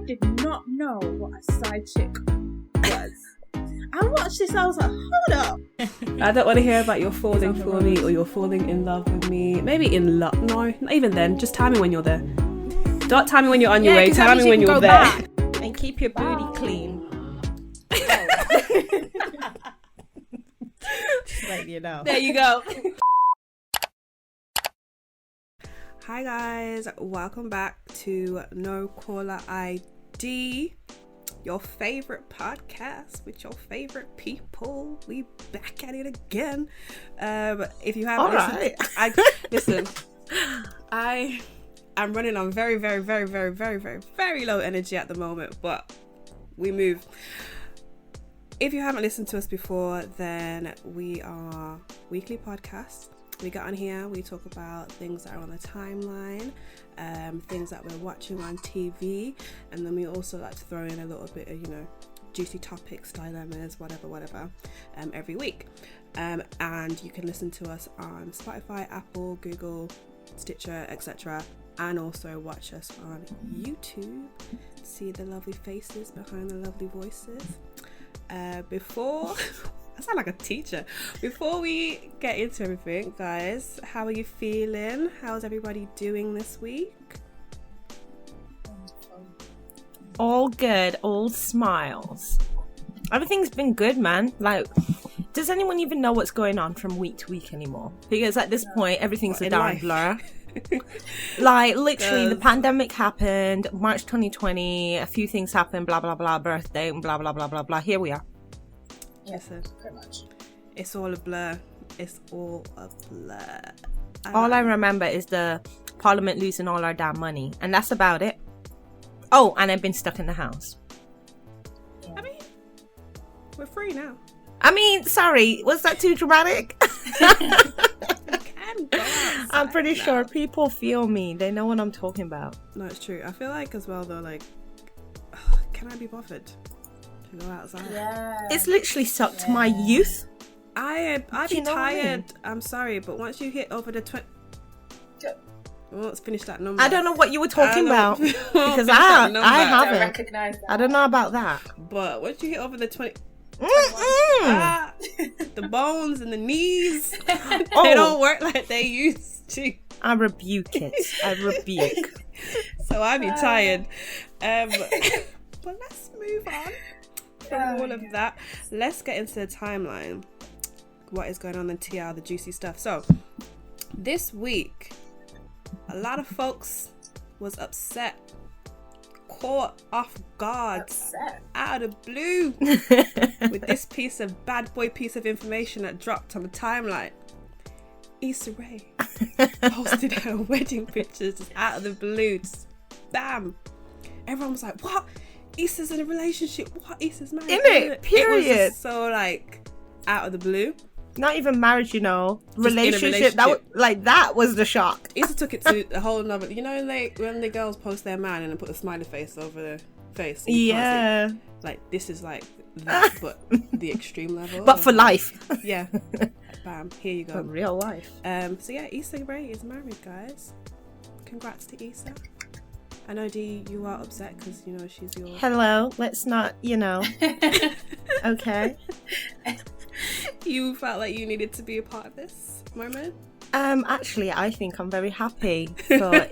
did not know what a side chick was. I watched this, I was like, hold up. I don't want to hear about you're falling for me or you're falling in love with me. Maybe in love. No, not even then. Just tell me when you're there. Don't tell me when you're on your way. Tell me when you're there. Back and keep your booty clean. Just like you know. There you go. Hi guys, welcome back to No Caller ID, your favorite podcast with your favorite people. We back at it again. If you haven't listened, I'm running on very low energy at the moment, but we move. If you haven't listened to us before, then we are weekly podcasts. We get on here, we talk about things that are on the timeline, things that we're watching on TV, and then we also like to throw in a little bit of, juicy topics, dilemmas, whatever, every week. And you can listen to us on Spotify, Apple, Google, Stitcher, etc. And also watch us on YouTube. See the lovely faces behind the lovely voices. I sound like a teacher. Before we get into everything, guys, how are you feeling? How's everybody doing this week? All good, all smiles. Everything's been good, man. Like, does anyone even know what's going on from week to week anymore? Because at this point, everything's a darn blur. Like, literally, the pandemic happened, March 2020, a few things happened, blah, blah, blah, birthday, blah, blah, blah, blah, blah. Here we are. Listen, pretty much. It's all a blur. All I remember is the Parliament losing all our damn money, and that's about it. Oh, and I've been stuck in the house. I mean, we're free now. I mean, sorry, was that too dramatic? I'm pretty sure people feel me. They know what I'm talking about. No, it's true. I feel like as well though, like, can I be bothered to go outside? Yeah. It's literally sucked my youth. I'd be tired. I'm sorry, but once you hit over the 20... Well, let's finish that number. I don't know what you were talking about because I haven't. Recognize that. I don't know about that. But once you hit over the 20... the bones and the knees, they don't work like they used to. I rebuke it. I rebuke. So I'd be tired. But let's move on from all of that. Let's get into the timeline. What is going on in TR, the juicy stuff. So this week, a lot of folks was upset, caught off guard, out of the blue with this bad boy piece of information that dropped on the timeline. Issa Rae posted her wedding pictures just out of the blue, just bam. Everyone was like, what? Issa's in a relationship? What? Issa's married? In it, period. It was just so like out of the blue. Not even marriage, relationship. That was the shock. Issa took it to a whole nother. Like when the girls post their man and then put a smiley face over their face. Yeah. Like this is like that, but the extreme level. But for life. Yeah. Bam. Here you go. For real life. So yeah, Issa Rae is married, guys. Congrats to Issa. I know, Dee, you are upset because she's your. Hello. Let's not. Okay. You felt like you needed to be a part of this moment? Actually, I think I'm very happy for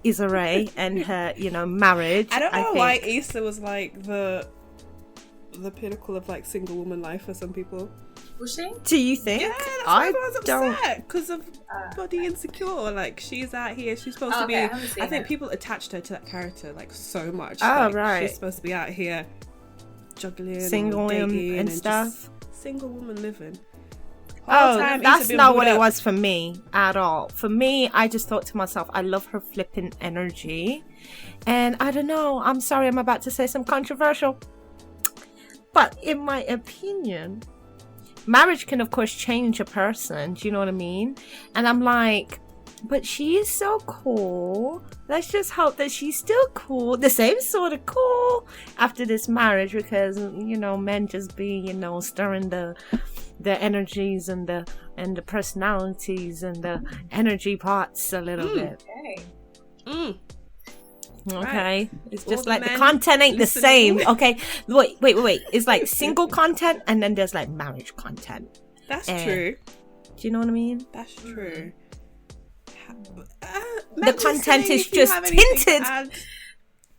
Issa Rae and her, marriage. I don't know why Issa was like the pinnacle of like single woman life for some people. Was she? Do you think? Yeah, that's why everyone's upset because of body insecure. Like she's out here, she's supposed to be. I think people attached her to that character like so much. Right. She's supposed to be out here juggling, single and stuff. Single woman living. That's not what it was for me at all. For me, I just thought to myself, I love her flipping energy. And I don't know, I'm sorry I'm about to say something controversial. But in my opinion, marriage can of course change a person. Do you know what I mean? And I'm like, but she is so cool. Let's just hope that she's still cool, the same sort of cool after this marriage, because men just be stirring the energies and the personalities and the energy pots a little bit. Okay. Okay, it's just the like the men content ain't the listening. same. Okay, wait. It's like single content, and then there's like marriage content. That's true. Do you know what I mean? That's true. The content is just tinted.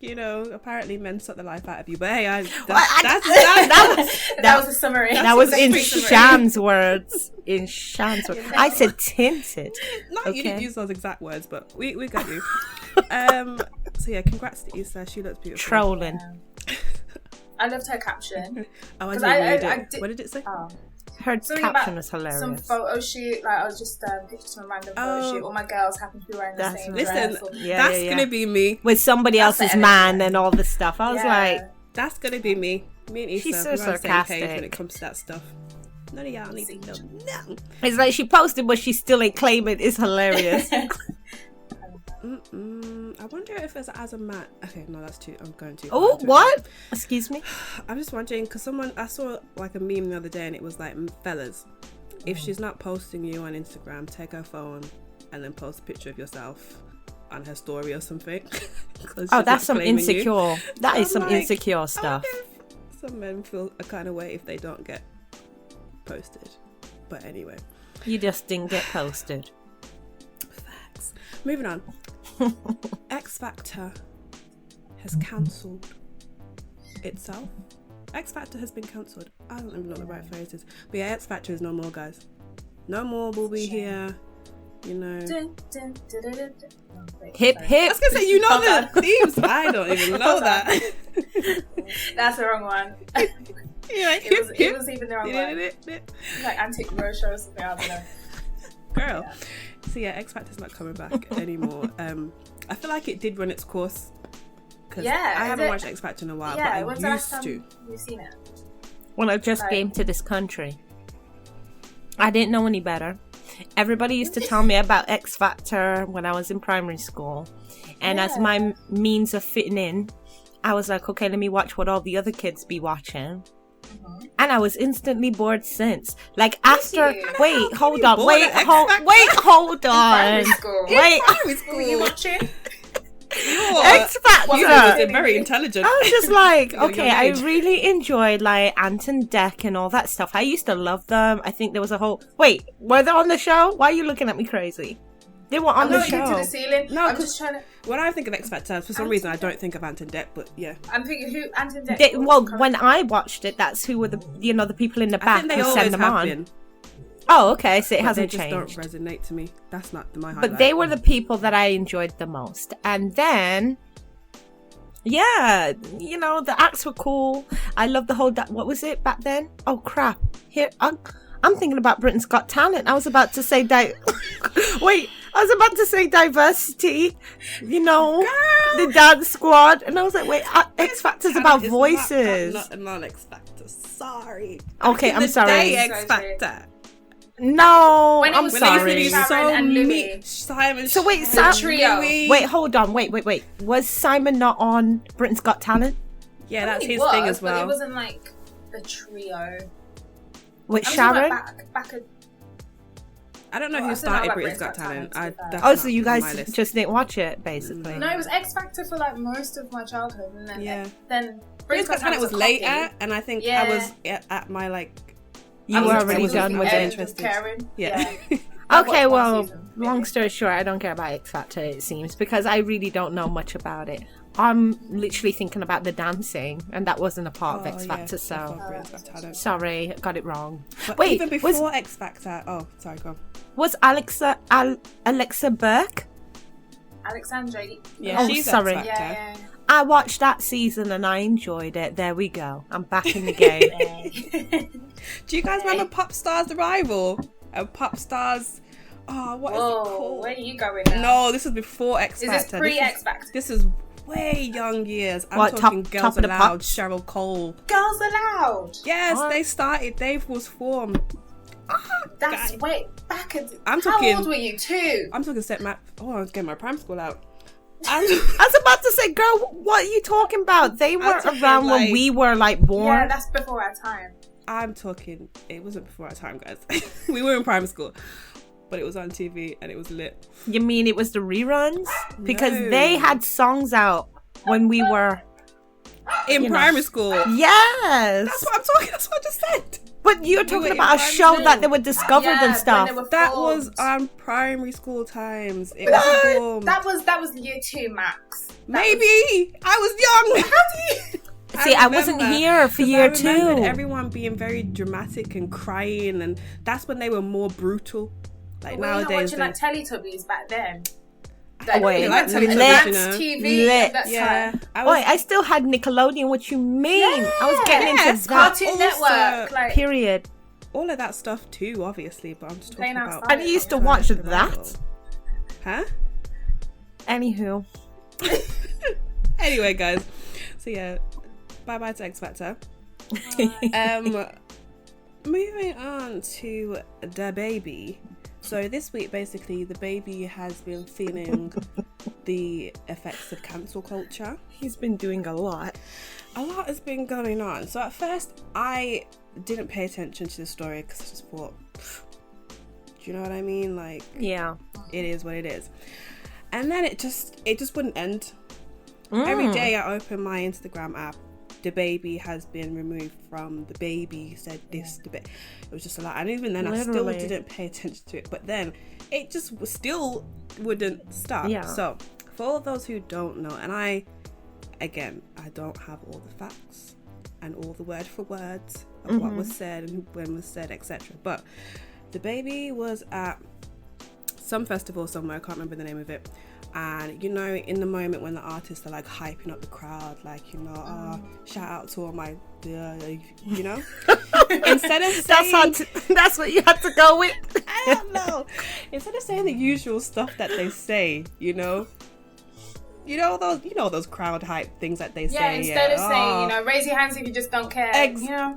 You know, apparently men suck the life out of you. But hey, that was a summary. That was in Sham's words. In Sham's words. I said tinted. You didn't use those exact words, but we got you. So yeah, congrats to Issa. She looks beautiful. Trolling. I loved her caption. Oh, I didn't read it. What did it say? Her caption was hilarious. Some photo shoot, like I was just pictures from a random photo shoot. All my girls happen to be wearing the same dress. That's gonna be me with somebody else's man and all this stuff. I was like, that's gonna be me. Me and Issa, she's so we're sarcastic on the same page when it comes to that stuff. None of y'all need to know. No. It's like she posted, but she still ain't claiming. It's hilarious. I wonder if it's as a man. Okay, no, that's too. I'm going too. Oh, what? Excuse me. I'm just wondering because I saw like a meme the other day, and it was like, fellas, if she's not posting you on Instagram, take her phone and then post a picture of yourself on her story or something. Oh, that's some insecure. That is some insecure stuff. Some men feel a kind of way if they don't get posted, but anyway, you just didn't get posted. Facts. Moving on. X Factor has cancelled itself. X Factor has been cancelled. I don't even know what the right phrase is, but yeah, X Factor is no more, guys. No more. We'll be here. You know. Hip hip. I was gonna say, you know the themes. I don't even know that. That's the wrong one. Yeah, it was even the wrong one. Like Antique Roadshow or something. I don't know. Girl. Yeah. So yeah, X Factor's not coming back anymore. I feel like it did run its course. Because I haven't watched X Factor in a while, but I used to. You've seen it? When I just came to this country, I didn't know any better. Everybody used to tell me about X Factor when I was in primary school. And as my means of fitting in, I was like, okay, let me watch what all the other kids be watching. And I was instantly bored since. Like after, wait, hold on. Were you watching? X Factor. You're very intelligent. I was just like, okay, I really enjoyed like Ant and Dec and all that stuff. I used to love them. I think there was a whole. Wait, were they on the show? Why are you looking at me crazy? They were on the show. To the ceiling. No, I'm just trying to. When I think of X Factor, for some reason I don't think of Ant and Dec, but yeah. I'm thinking who Ant and Dec. Well, when I watched it, that's who were the the people in the back who send them on. Been. Oh, okay, so it hasn't changed. They just don't resonate to me. That's not my highlight. But they were the people that I enjoyed the most. And then, yeah, the acts were cool. I love the whole, what was it back then? Oh, crap. Here, I'm thinking about Britain's Got Talent. I was about to say, diversity, the dance squad. And I was like, wait, X Factor's about voices. Not X Factor, sorry. Okay, I'm sorry. X Factor. No, I'm sorry. Simon. So wait, trio. Wait, hold on. Wait. Was Simon not on Britain's Got Talent? Yeah, that's his thing as well. But it wasn't like the trio. With Sharon? I don't know who started Britain's Got Talent. So you guys just didn't watch it, basically. No, it was X Factor for like most of my childhood, and then Britain's Got Talent was later, and I think I was at my like. You were already done with it. Karen. Yeah. Okay, well, long story short, I don't care about X Factor, it seems, because I really don't know much about it. I'm literally thinking about the dancing, and that wasn't a part of X Factor, so sorry, got it wrong. But wait, even before X Factor, sorry, go on. Was Alexa Burke? Alexandra. Yeah, she's sorry. X Factor. Yeah. I watched that season and I enjoyed it. There we go. I'm back in the game. Do you guys remember Pop Stars Arrival? Pop Stars. Oh, what is it called? Where are you going now? No, this is before X Factor. Is this pre-X Factor? This is way young years. I'm talking Girls Aloud, Cheryl Cole. Girls Aloud? Yes, they started. They was formed. That's way back at. I'm talking. How old were you? 2? I'm talking I was getting my prime school out. I was about to say, girl, what are you talking about? They were around when we were like born. Yeah, that's before our time. I'm talking. It wasn't before our time, guys. We were in primary school, but it was on TV and it was lit. You mean it was the reruns? Because they had songs out when we were in primary school. Yes. That's what I'm talking. That's what I just said. But you're talking about a show that they were discovered and stuff. That was on primary school times. It was that was year 2 max. Maybe I was young. How do you? See, I wasn't here for year 2. Everyone being very dramatic and crying, and that's when they were more brutal. Like nowadays, you were watching like Teletubbies back then. Wait, like TV at that time. I still had Nickelodeon. What you mean? Yeah. I was getting into that. Cartoon Network. Like, period. All of that stuff too, obviously. But I'm just talking about. And you used to watch that. Huh? Anywho. Anyway, guys. So yeah, bye to X Factor. Moving on to DaBaby. So this week, basically, DaBaby has been feeling the effects of cancel culture. He's been doing a lot. A lot has been going on. So at first, I didn't pay attention to the story because I just thought, do you know what I mean? Like, yeah, it is what it is. And then it just wouldn't end. Every day I open my Instagram app, DaBaby has been removed from DaBaby, said this, DaBaby. It was just a lot. And even then, Literally. I still didn't pay attention to it. But then it just still wouldn't stop. Yeah. So for all those who don't know, and I don't have all the facts and all the word for words of what was said and when was said, etc. But DaBaby was at some festival somewhere, I can't remember the name of it. And you know, in the moment when the artists are like hyping up the crowd, like, you know, shout out to all my, you know, instead of saying that's what you had to go with. I don't know. Instead of saying the usual stuff that they say, you know those crowd hype things that they say. Yeah, instead of saying, you know, raise your hands if you just don't care. You know,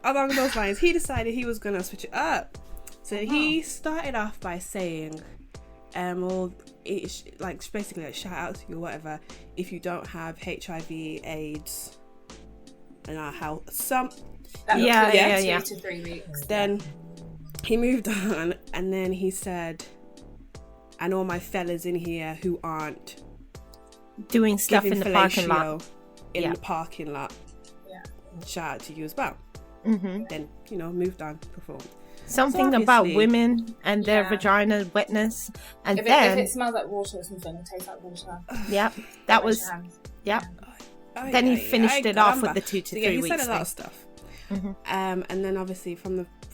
along those lines, he decided he was gonna switch it up. So he started off by saying, like basically like shout out to you or whatever if you don't have HIV, AIDS, and how some yeah 2 to 3 weeks. Then he moved on, and then he said, and all my fellas in here who aren't doing stuff in the parking lot. In the parking lot. Yeah. Shout out to you as well. Then, you know, moved on, performed. Something about women and their vagina wetness, and if it smells like water or something, it tastes like water. Yep, that was. Yep. Then he finished it off with the 2 to 3 he weeks. He said a lot of stuff. And then obviously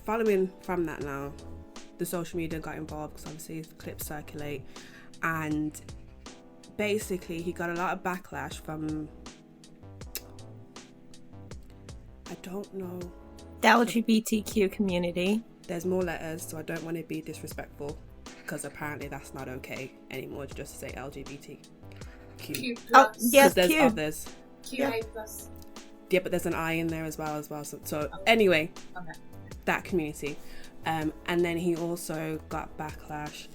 following from that now, the social media got involved because obviously the clips circulate, and basically he got a lot of backlash from, I don't know, the LGBTQ community. There's more letters, so I don't want to be disrespectful, because apparently that's not okay anymore to just say LGBTQ. Q+. Yes, there's Q. others. QA+. Yeah, but there's an I in there as well. So anyway, that community. And then he also got backlash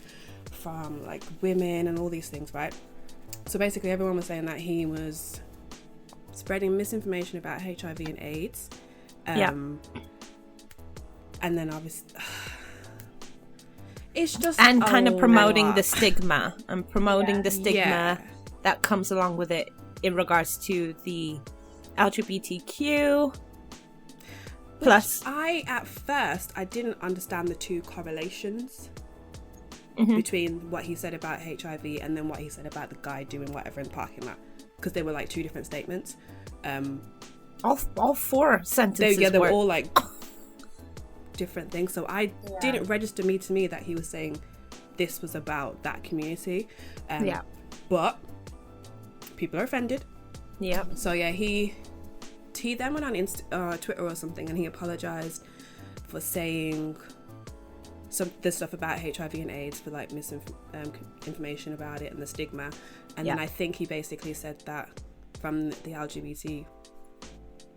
from like women and all these things, right? So basically everyone was saying that he was spreading misinformation about HIV and AIDS. And then obviously it's just and kind of promoting the stigma that comes along with it in regards to the LGBTQ plus. At first I didn't understand the two correlations between what he said about HIV and then what he said about the guy doing whatever in the parking lot, because they were like two different statements. All 4 sentences they were all like different things, so I didn't register to me that he was saying this was about that community. But people are offended. So he then went on Twitter or something, and he apologized for saying this stuff about HIV and AIDS, for like misinformation about it and the stigma. And then I think he basically said that from the LGBT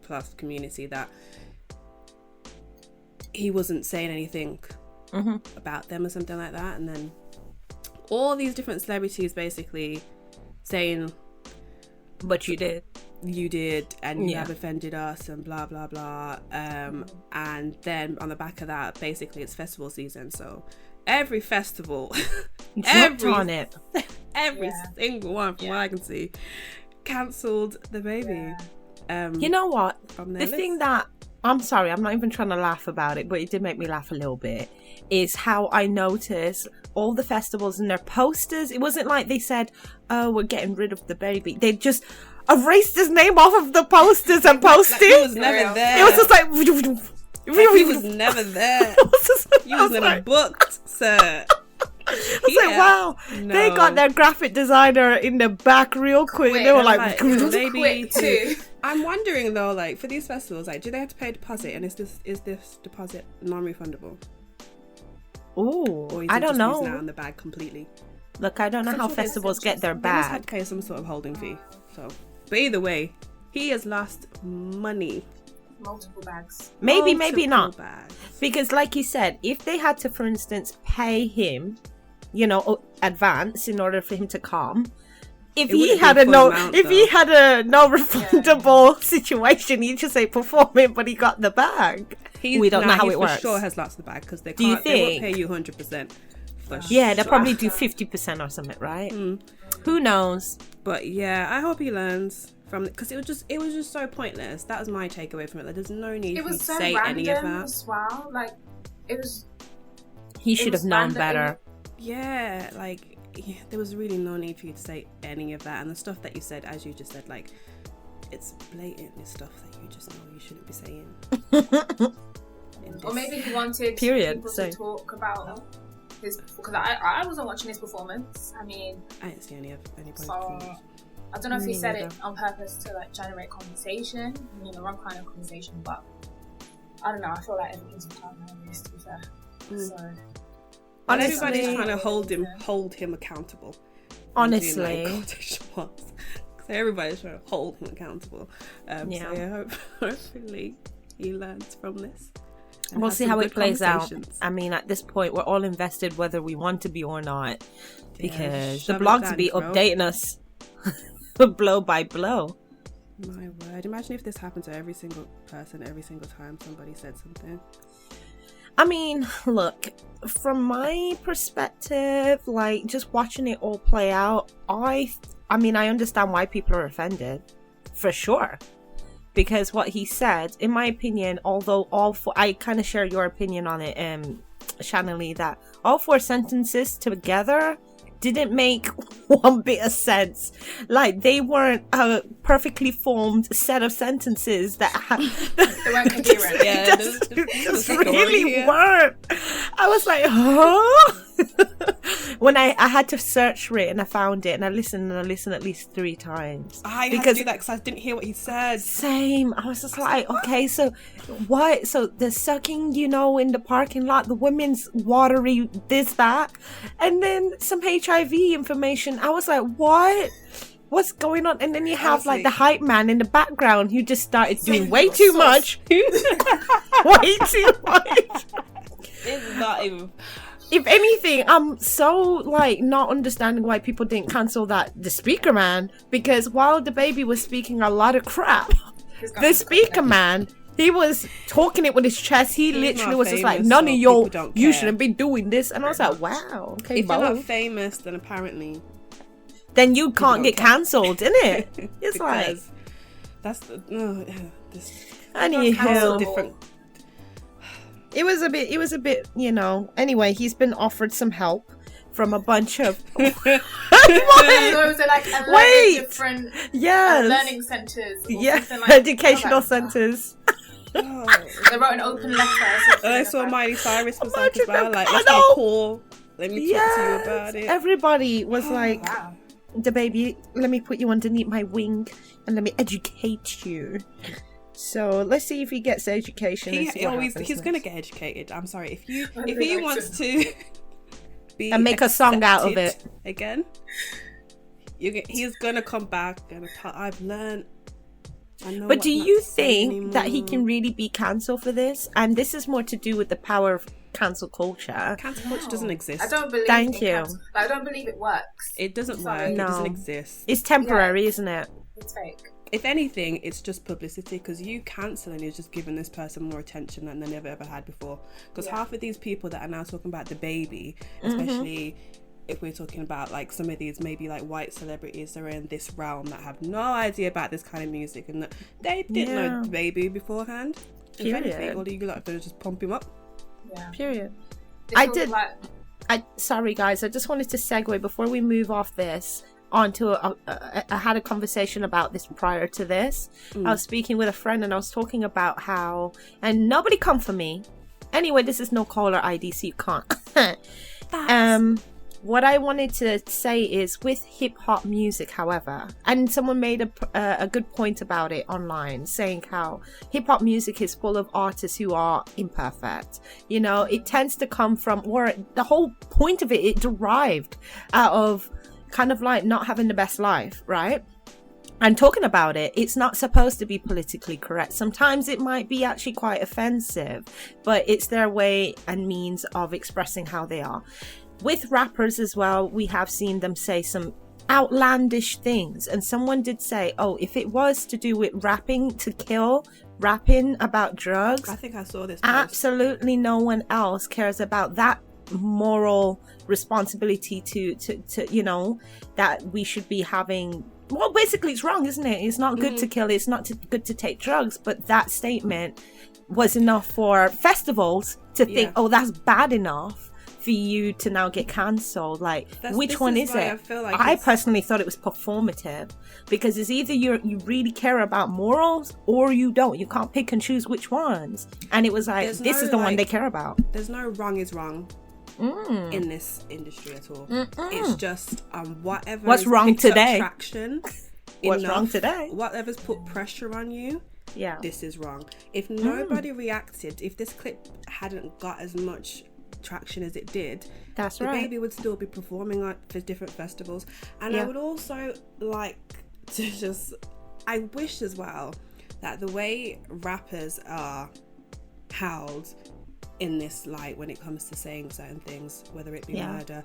plus community that he wasn't saying anything about them or something like that. And then all these different celebrities basically saying, but you did, and you have offended us and blah blah blah. And then on the back of that, basically it's festival season, so every festival every on it every single one from what I can see cancelled DaBaby. You know what? From The their thing list. that, I'm sorry, I'm not even trying to laugh about it, but it did make me laugh a little bit, is how I noticed all the festivals and their posters. It wasn't like they said, oh, we're getting rid of DaBaby. They just erased his name off of the posters and posted. He was never there. It was just like... He was never there. He was never booked, sir. I was like, wow, they got their graphic designer in the back real quick. They were like maybe too. I'm wondering though, like for these festivals, like do they have to pay a deposit, and is this deposit non-refundable? Oh, I don't know. Now in the bag completely. Look, I don't know how festivals get their They must have bag. to pay some sort of holding fee. So, but either way, he has lost money. Multiple bags. Maybe Multiple not. bags. Because like you said, if they had to, for instance, pay him, you know, advance in order for him to come, if he had a no refundable situation, he'd just say perform it, but he got the bag. We don't know how it works. For sure has lost the bag because they Do you can't. They won't think? pay you 100%. Yeah, they'll probably do 50% or something, right? Who knows? But yeah, I hope he learns from it because it was just so pointless. That was my takeaway from it. Like, there's no need for you to say any of that. As well. Like, it was. He should have known better. Yeah, like there was really no need for you to say any of that. And the stuff that you said, as you just said, like it's blatantly stuff that you just know you shouldn't be saying. Or maybe he wanted people to talk about his, because I wasn't watching his performance. I mean, I didn't see any point. So I don't know if he said it on purpose to like generate conversation, the wrong kind of conversation, but I don't know. I feel like everything's a time and this, to be fair. So honestly, everybody's trying to hold him accountable. Honestly, so everybody's trying to hold him accountable. So yeah, hopefully he learns from this. We'll see how it plays out. I mean, at this point, we're all invested whether we want to be or not, because the blogs be updating us blow by blow. My word! Imagine if this happened to every single person, every single time somebody said something. I mean, look, from my perspective, like just watching it all play out, I mean, I understand why people are offended, for sure. Because what he said, in my opinion, although I kind of share your opinion on it, Shanalee, that all 4 sentences together didn't make one bit of sense. Like, they weren't a perfectly formed set of sentences that they weren't coherent. Yeah, just really weren't. I was like, huh? When I had to search for it and I found it and I listened at least 3 times. I had to do that because I didn't hear what he said. Same. I was just like, okay, so what? So the sucking, in the parking lot, the women's watery this, that, and then some HIV information. I was like, what? What's going on? And then you have like the hype man in the background who just started doing way too much. Way too much. It's not even... If anything, I'm so like not understanding why people didn't cancel the speaker man, because while DaBaby was speaking a lot of crap, the speaker man, he was talking it with his chest. He literally was just like, none of you shouldn't be doing this. And I was like, wow, okay, if you're not famous, then apparently then you can't get cancelled, innit? It's like that's anyhow different. It was a bit, Anyway, he's been offered some help from a bunch of. So was it like 11 different learning centres? Educational centres. They wrote an open letter. I saw Miley Cyrus was like as well. Like, let's go call. Let me talk to you about it. Everybody was like, DaBaby, let me put you underneath my wing and let me educate you. So let's see if he gets education. He's gonna get educated. I'm sorry, if he wants to be and make a song out of it again, he's gonna come back and I've learned. But do you think that he can really be cancelled for this? And this is more to do with the power of cancel culture. Cancel culture doesn't exist. I don't believe. Thank you. I don't believe it works. It doesn't work. No. It doesn't exist. It's temporary, isn't it? It's fake. If anything, it's just publicity, because you cancelling is just giving this person more attention than they've ever had before. Because half of these people that are now talking about DaBaby, especially if we're talking about like some of these maybe like white celebrities that are in this realm that have no idea about this kind of music and that they didn't know DaBaby beforehand. If anything, all you like to just pump him up. Yeah. Period. Sorry guys, I just wanted to segue before we move off this onto I had a conversation about this prior to this. I was speaking with a friend and I was talking about how, and nobody come for me. Anyway, this is no caller ID, so you can't. What I wanted to say is with hip hop music, however, and someone made a good point about it online, saying how hip hop music is full of artists who are imperfect. You know, it tends to come from, or the whole point of it derived out of kind of like not having the best life, right? And talking about it, it's not supposed to be politically correct. Sometimes it might be actually quite offensive, but it's their way and means of expressing how they are. With rappers as well, we have seen them say some outlandish things. And someone did say, oh, if it was to do with rapping to kill, rapping about drugs, I think I saw this post. Absolutely no one else cares about that moral responsibility to you know, that we should be having. Well, basically it's wrong, isn't it? It's not good to kill, it's not good to take drugs, but that statement was enough for festivals to think, oh, that's bad enough for you to now get cancelled. Like, which one is it? I personally thought it was performative, because it's either you really care about morals or you don't. You can't pick and choose which ones. And it was like, this is the one they care about. There's no wrong is wrong in this industry at all. It's just whatever. What's wrong today? Traction. What's wrong today? Whatever's put pressure on you. Yeah, this is wrong. If nobody reacted, if this clip hadn't got as much traction as it did, that's right, DaBaby would still be performing like for different festivals. And I would also like to just, I wish as well that the way rappers are held in this light when it comes to saying certain things, whether it be murder,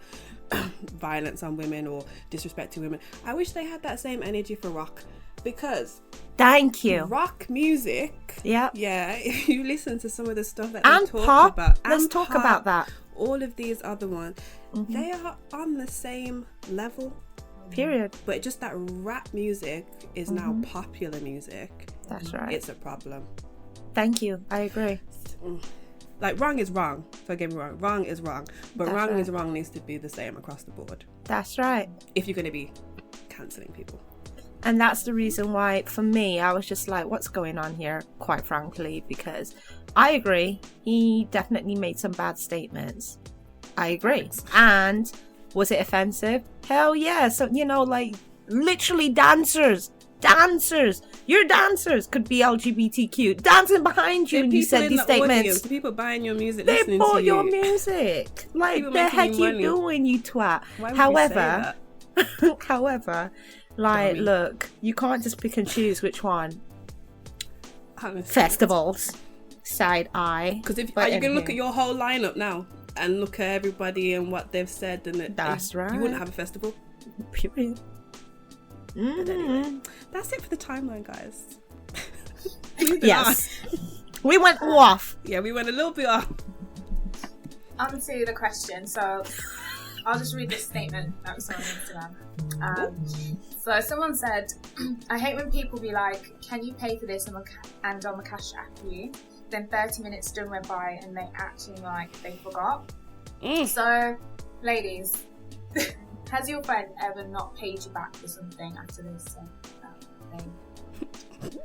violence on women or disrespecting women, I wish they had that same energy for rock. Because thank you, rock music, if you listen to some of the stuff that and they talk pop about, let's talk about that, all of these other ones, they are on the same level, period. But just that rap music is now popular music. That's right, it's a problem. Thank you, I agree. Like, wrong is wrong, don't get me wrong, wrong is wrong, but that's wrong is wrong needs to be the same across the board. That's right, if you're going to be cancelling people. And that's the reason why, for me, I was just like, what's going on here, quite frankly, because I agree. He definitely made some bad statements. I agree. And was it offensive? Hell yeah. So, you know, like, literally dancers, your dancers could be LGBTQ, dancing behind you, and you said these statements. The people buying your music, they listening bought to your music. Like, the heck you doing, you twat? Why would you say that? However, like, look, you can't just pick and choose which one. Festivals, side eye. Because are you going to look at your whole lineup now and look at everybody and what they've said, and that's right, you wouldn't have a festival. Period. But anyway, that's it for the timeline, guys. Yes, we went off. Yeah, we went a little bit off. On to the question. So I'll just read this statement that was on Instagram. So someone said, I hate when people be like, can you pay for this, and on the cash app you, then 30 minutes done went by and they acting like they forgot. So ladies, has your friend ever not paid you back for something after they said that thing?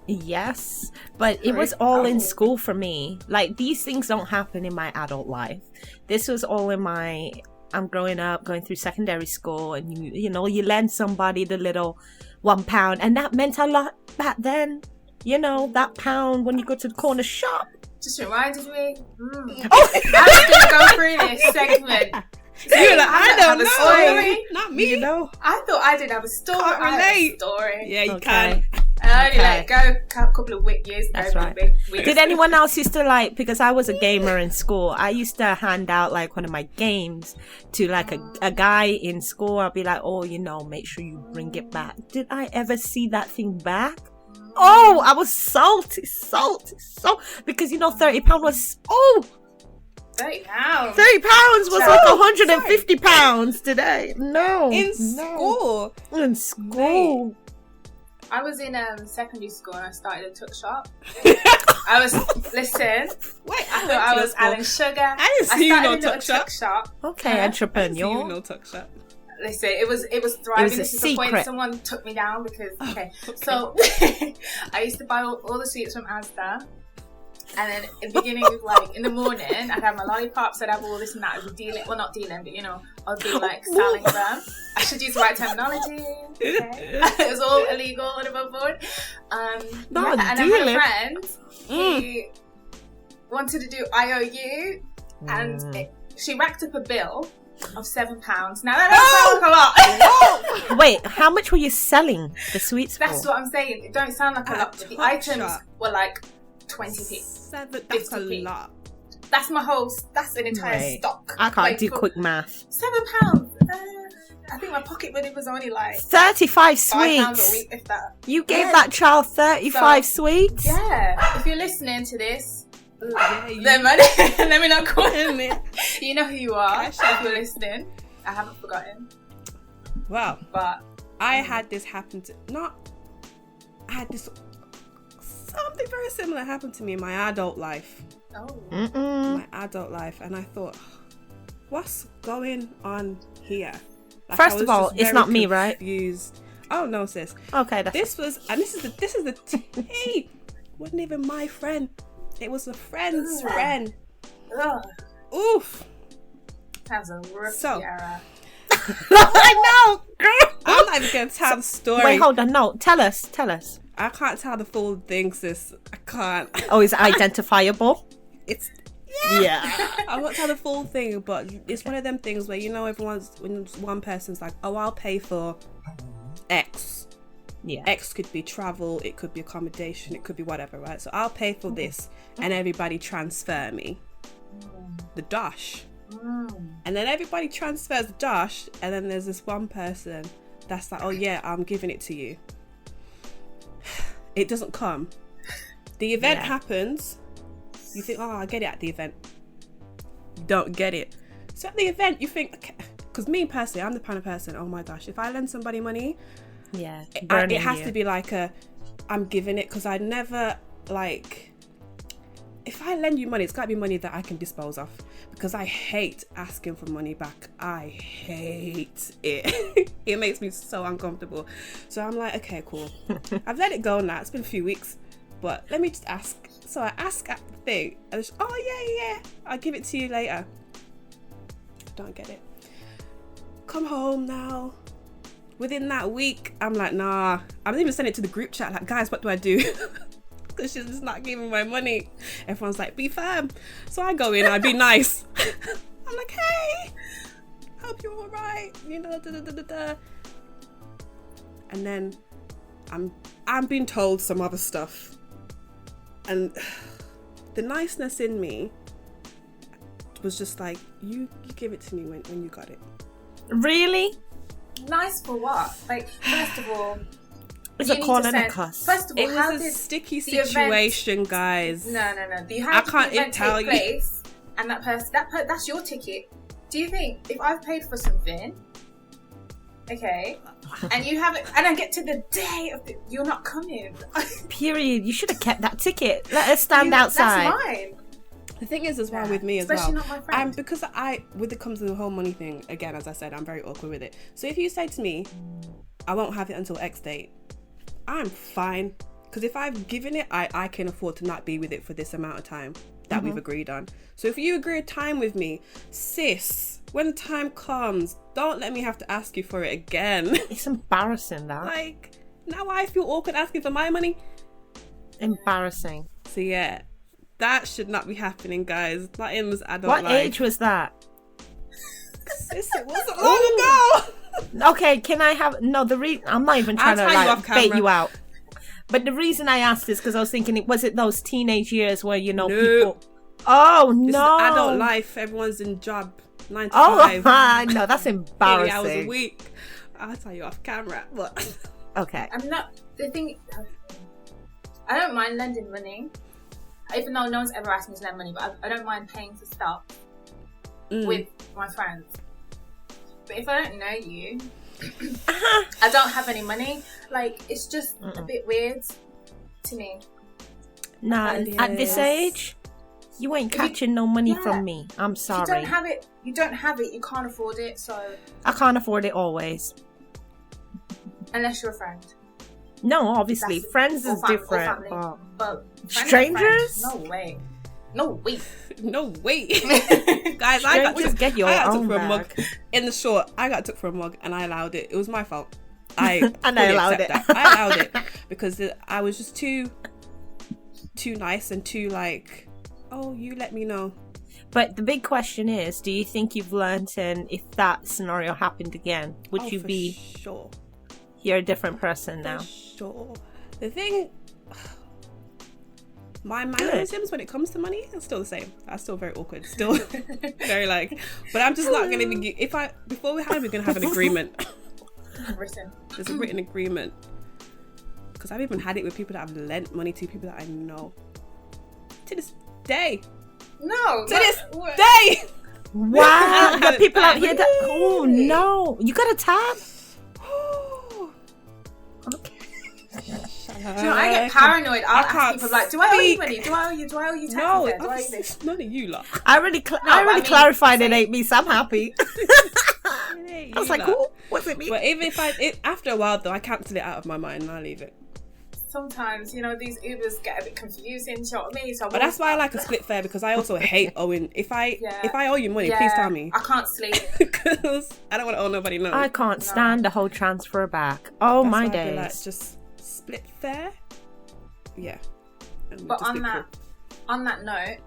Yes, but it was all in school for me. Like, these things don't happen in my adult life. This was all in my, I'm growing up, going through secondary school, and you know, you lend somebody the little £1, and that meant a lot back then. You know, that pound when you go to the corner shop. Just reminded me. Oh, I was going to go through this segment. You're like, I don't know. Not me. You know, I thought I did have a story. Can't relate. I have a story. Yeah, you can. I only let go a couple of years. That's right. Did anyone else used to, like, because I was a gamer in school, I used to hand out like one of my games to like a guy in school. I'll be like, oh, you know, make sure you bring it back. Did I ever see that thing back? Oh, I was salty, because, you know, £30 was £30. £30 was like £150 today. No. In school. In school. Mate, I was in secondary school and I started a tuck shop. Listen. Wait, I thought I was Alan Sugar. I didn't see you no tuck shop. Okay, entrepreneur. I didn't see you no tuck shop. Listen, it was thriving. It was a this is the point secret. someone took me down because So I used to buy all the sweets from Asda. And then in the beginning of like in the morning, I'd have my lollipops, I'd have all this and that. I'd be dealing, well not dealing, but you know, I'll be like selling them. I should use the right terminology. Okay. It was all illegal and above board. And I had a friend who wanted to do IOU, and she racked up a bill of £7. Now that don't sound like a lot. Wait, how much were you selling the sweets for? That's what I'm saying. It don't sound like a lot, but the items were like 20p. That's a lot. That's that's an entire stock. I can't do quick math. £7. I think my pocket money was only like 35 £5 sweets. a week, if that. You gave that child 35 sweets? Yeah. If you're listening to this, Let me not call him. You know who you are. If you're listening, I haven't forgotten. Wow. But I had this happen something very similar happened to me in my adult life. My adult life, and I thought, what's going on here? Like, first of all, it's not me, right? Confused. Oh no, sis. Okay, this is the tea. Wasn't even my friend. It was a friend's friend. Ugh. Oof. Sounds a rough era. I know, girl. I'm not even gonna tell the story. Wait, hold on. No, tell us. I can't tell the full thing, sis. I can't. Oh, is it identifiable? It's yeah. I won't tell the full thing, but it's one of them things where when one person's like, "Oh, I'll pay for X." Yeah. X could be travel, it could be accommodation, it could be whatever, right? So I'll pay for this, and everybody transfer me the dash, and then everybody transfers the dash, and then there's this one person that's like, "Oh yeah, I'm giving it to you." It doesn't come. The event happens. You think, "Oh, I get it at the event." You don't get it. So at the event, you think, okay, because me personally, I'm the kind of person, oh my gosh, if I lend somebody money, it has to be like I'm giving it, because I never like, if I lend you money, it's got to be money that I can dispose of, because I hate asking for money back. I hate it. It makes me so uncomfortable. So I'm like, okay, cool. I've let it go now. It's been a few weeks, but let me just ask. So I ask at the thing, and it's, oh yeah, I'll give it to you later. Don't get it. Come home now. Within that week, I'm like, nah. I'm even sending it to the group chat, like, guys, what do I do? Because she's just not giving my money. Everyone's like, be firm. So I go in, I be nice. I'm like, hey, hope you're all right. You know, da. And then I'm being told some other stuff. And the niceness in me was just like, you give it to me when you got it. Really? Nice for what? Like, first of all, it's a corn and a cuss. First of all, it was a sticky situation, guys. No. I can't tell you. Place, and that person, that's your ticket. Do you think if I've paid for something, okay, and you haven't, and I get to the day of you're not coming? Period. You should have kept that ticket. Let us stand outside. That's mine. The thing is, as well, with me as especially well, not my friend. because with it comes to the whole money thing, again, as I said, I'm very awkward with it. So if you say to me, I won't have it until X date, I'm fine. Because if I've given it, I can afford to not be with it for this amount of time that we've agreed on. So if you agree a time with me, sis, when the time comes, don't let me have to ask you for it again. It's embarrassing, that. Like, now I feel awkward asking for my money. Embarrassing. So yeah. That should not be happening, guys. Not in this adult life. What age was that? Sis, it wasn't long ago. Okay, can I have... No, I'm not even trying to bait you out. But the reason I asked is because I was thinking, was it those teenage years where, you know, people... Oh, no. This is adult life. Everyone's in job 9 to 5. Oh, no, that's embarrassing. 80 hours a week. I'll tell you off camera. But... Okay. I'm not... The thing... I don't mind lending money. Even though no one's ever asked me to lend money, but I don't mind paying for stuff. with my friends. But if I don't know you, I don't have any money, like, it's just a bit weird to me. Nah, at this age, you ain't catching no money from me. I'm sorry. If you don't have it, you can't afford it, so... I can't afford it always. Unless you're a friend. No, obviously. Friends is different. But strangers? No way. No way. No way. Guys, I got took for a mug. In the short, I got took for a mug and I allowed it. It was my fault. I allowed it. I allowed it because I was just too nice and too like, oh, you let me know. But the big question is, do you think you've learned, and if that scenario happened again, would you be sure? You're a different person now. Sure. The thing, my mannerisms when it comes to money is still the same. I'm still very awkward. Still very like, but I'm just not going to be, before we're going to have an agreement. There's a written agreement. Because I've even had it with people that I've lent money to, people that I know. To this day. No. To this day. Wow. The people out here that, oh no. You got a tab? Okay. I get paranoid. I'll ask people like, do I owe you money? Do I owe you? Do I owe you taxes? No, it's none of you lot. I already clarified it ain't me, so I'm happy. I was like, oh, what's it mean? But even after a while though, I cancel it out of my mind and I leave it. Sometimes, these Ubers get a bit confusing, do you know what I mean? So but that's why I like a split fare, because I also hate owing. If I owe you money, please tell me. I can't sleep. Because I don't want to owe nobody no. I can't stand the whole transfer back. Oh, that's my days. Like, just split fare. Yeah. But on that note,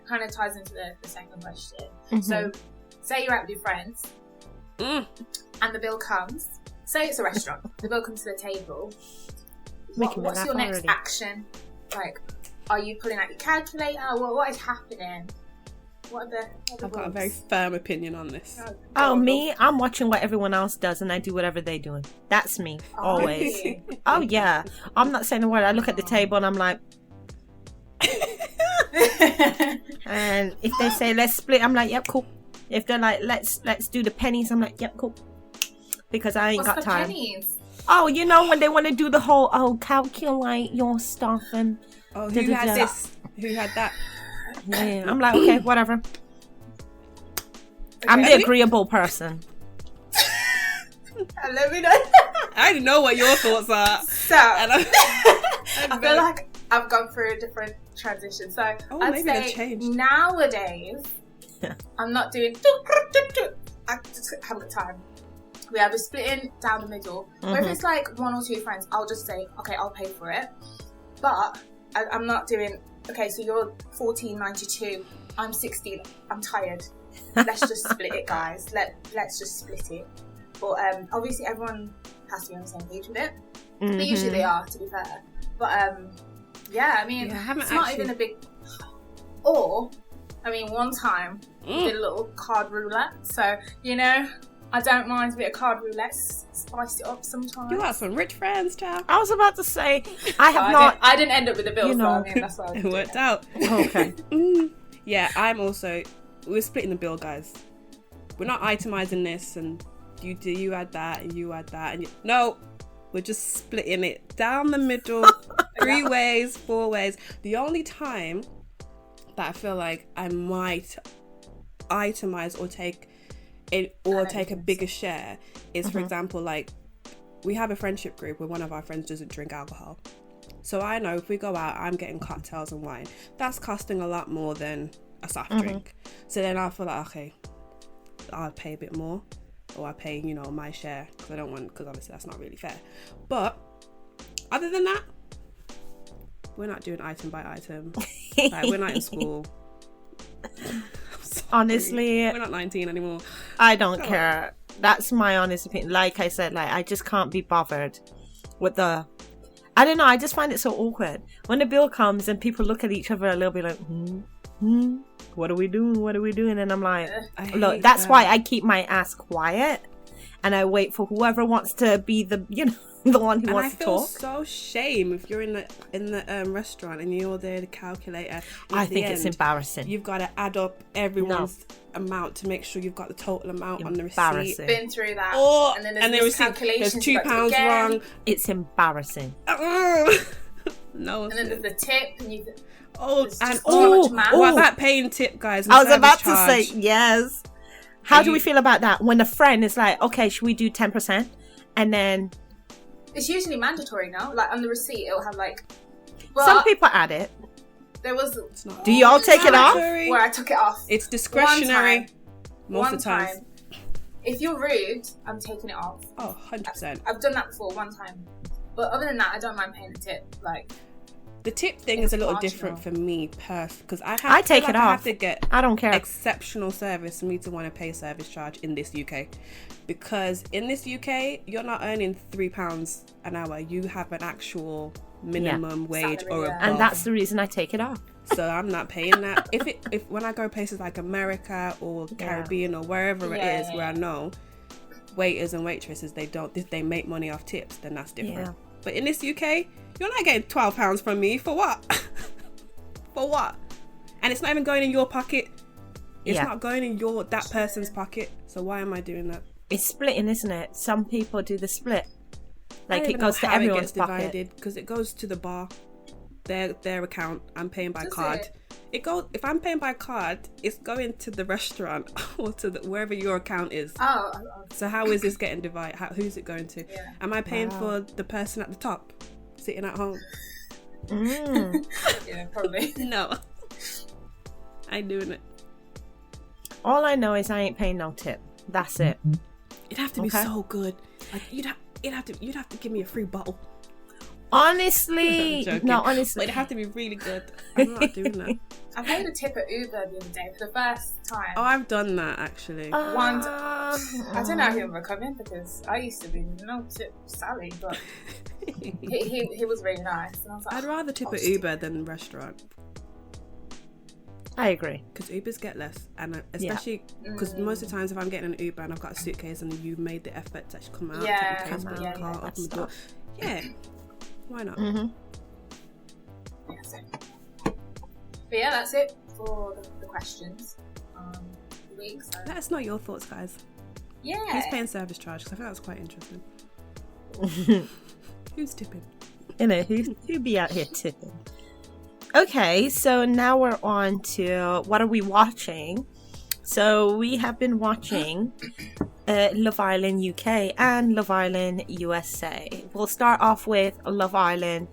kind of ties into the second question. Mm-hmm. So, say you're out with your friends, and the bill comes. Say it's a restaurant. The bill comes to the table. What's your next action? Like, are you pulling out your calculator? What is happening? What are the I've got a very firm opinion on this. Me? I'm watching what everyone else does and I do whatever they're doing. That's me, always. Oh, yeah. I'm not saying a word. I look at the table and I'm like... and if they say, let's split, I'm like, yep, cool. If they're like, let's do the pennies, I'm like, yep, cool. Because I ain't got time. Pennies? Oh, when they want to do the whole, calculate your stuff and... Oh, who had this? Who had that? Yeah, I'm like, okay, whatever. I'm the agreeable person. Let me know. I already know what your thoughts are. So, I feel like I've gone through a different transition. So, I'd say nowadays, I'm not doing... I just haven't got time. We are just splitting down the middle. Or if it's like one or two friends, I'll just say, okay, I'll pay for it. But I'm not doing, okay, so you're $14.92, I'm 16, I'm tired. Let's just split it, guys. Let's just split it. But obviously everyone has to be on the same page with it. Mm-hmm. But usually they are, to be fair. But it's not even a big... Or, one time, we did a little card roulette. So, I don't mind a bit of card roulette, spice it up sometimes. You got some rich friends, child. I was about to say, I didn't end up with a bill, that's why it worked out. Okay. Yeah, we're splitting the bill, guys. We're not itemizing this and you add that and you add that. No, we're just splitting it down the middle, 3 ways, 4 ways. The only time that I feel like I might itemize or take a bigger share is, for example, like we have a friendship group where one of our friends doesn't drink alcohol. So I know if we go out, I'm getting cocktails and wine. That's costing a lot more than a soft drink. So then I feel like, okay, I'll pay a bit more, or I pay, my share because obviously that's not really fair. But other than that, we're not doing item by item. Like, we're not in school. Honestly, we're not 19 anymore. I don't care. That's my honest opinion. Like I said, I just can't be bothered with the... I don't know, I just find it so awkward. When the bill comes and people look at each other a little bit like, what are we doing? And I'm like, look, that's why I keep my ass quiet. and I wait for whoever wants to be the, you know, the one who wants to talk. I feel so shame if you're in the restaurant and you're there to calculator. I think it's embarrassing. You've got to add up everyone's amount to make sure you've got the total amount on the receipt. Been through that. And then there's calculations. There's £2 wrong. It's embarrassing. No. And then there's the tip, and you. What about paying tip, guys? I was about to say yes. How do we feel about that when a friend is like, okay, should we do 10%? And then it's usually mandatory now. Like on the receipt, it'll have like. Well, some people add it. There was. Do you all take it off? Where I took it off. It's discretionary. Most of the time. If you're rude, I'm taking it off. Oh, 100%. I've done that before one time. But other than that, I don't mind paying the tip. Like the tip thing is a little different for me, because I take it off. I have to get I don't care exceptional service for me to want to pay service charge in this UK, because in this UK you're not earning £3 an hour. You have an actual minimum wage salary, or above, and that's the reason I take it off. So I'm not paying that. If when I go places like America or Caribbean or wherever it is where I know waiters and waitresses they make money off tips, then that's different. But in this UK, you're not getting £12 from me for what? For what? And it's not even going in your pocket. It's not going in that person's pocket. So why am I doing that? It's splitting, isn't it? Some people do the split. Like it goes to everyone's pocket. Because it goes to the bar, their account. I'm paying by card. If I'm paying by card, it's going to the restaurant or to wherever your account is. Oh. So how is this getting divided? Who's it going to? Yeah. Am I paying for the person at the top, sitting at home? Yeah, probably. No. I ain't doing it. All I know is I ain't paying no tip. That's it. It'd have to be so good. Like you'd have to give me a free bottle. Honestly, no, honestly. It'd have to be really good. I'm not doing that. I paid a tip at Uber the other day for the first time. Oh, I've done that actually. I don't know who I'm recovering, because I used to be no tip Sally, but he was really nice. And I was like, I'd rather tip at Uber than restaurant. I agree. Because Ubers get less, and especially because most of the times if I'm getting an Uber and I've got a suitcase and you made the effort to actually come out, take the case, car, open the door. Yeah. Why not? Mm-hmm. But yeah, that's it for the questions the week. So. Let us know your thoughts, guys. Yeah. Who's paying service charge? Because I think that was quite interesting. Who's tipping? You know, who be out here tipping? Okay, so now we're on to what are we watching? So we have been watching Love Island UK and Love Island USA. We'll start off with Love Island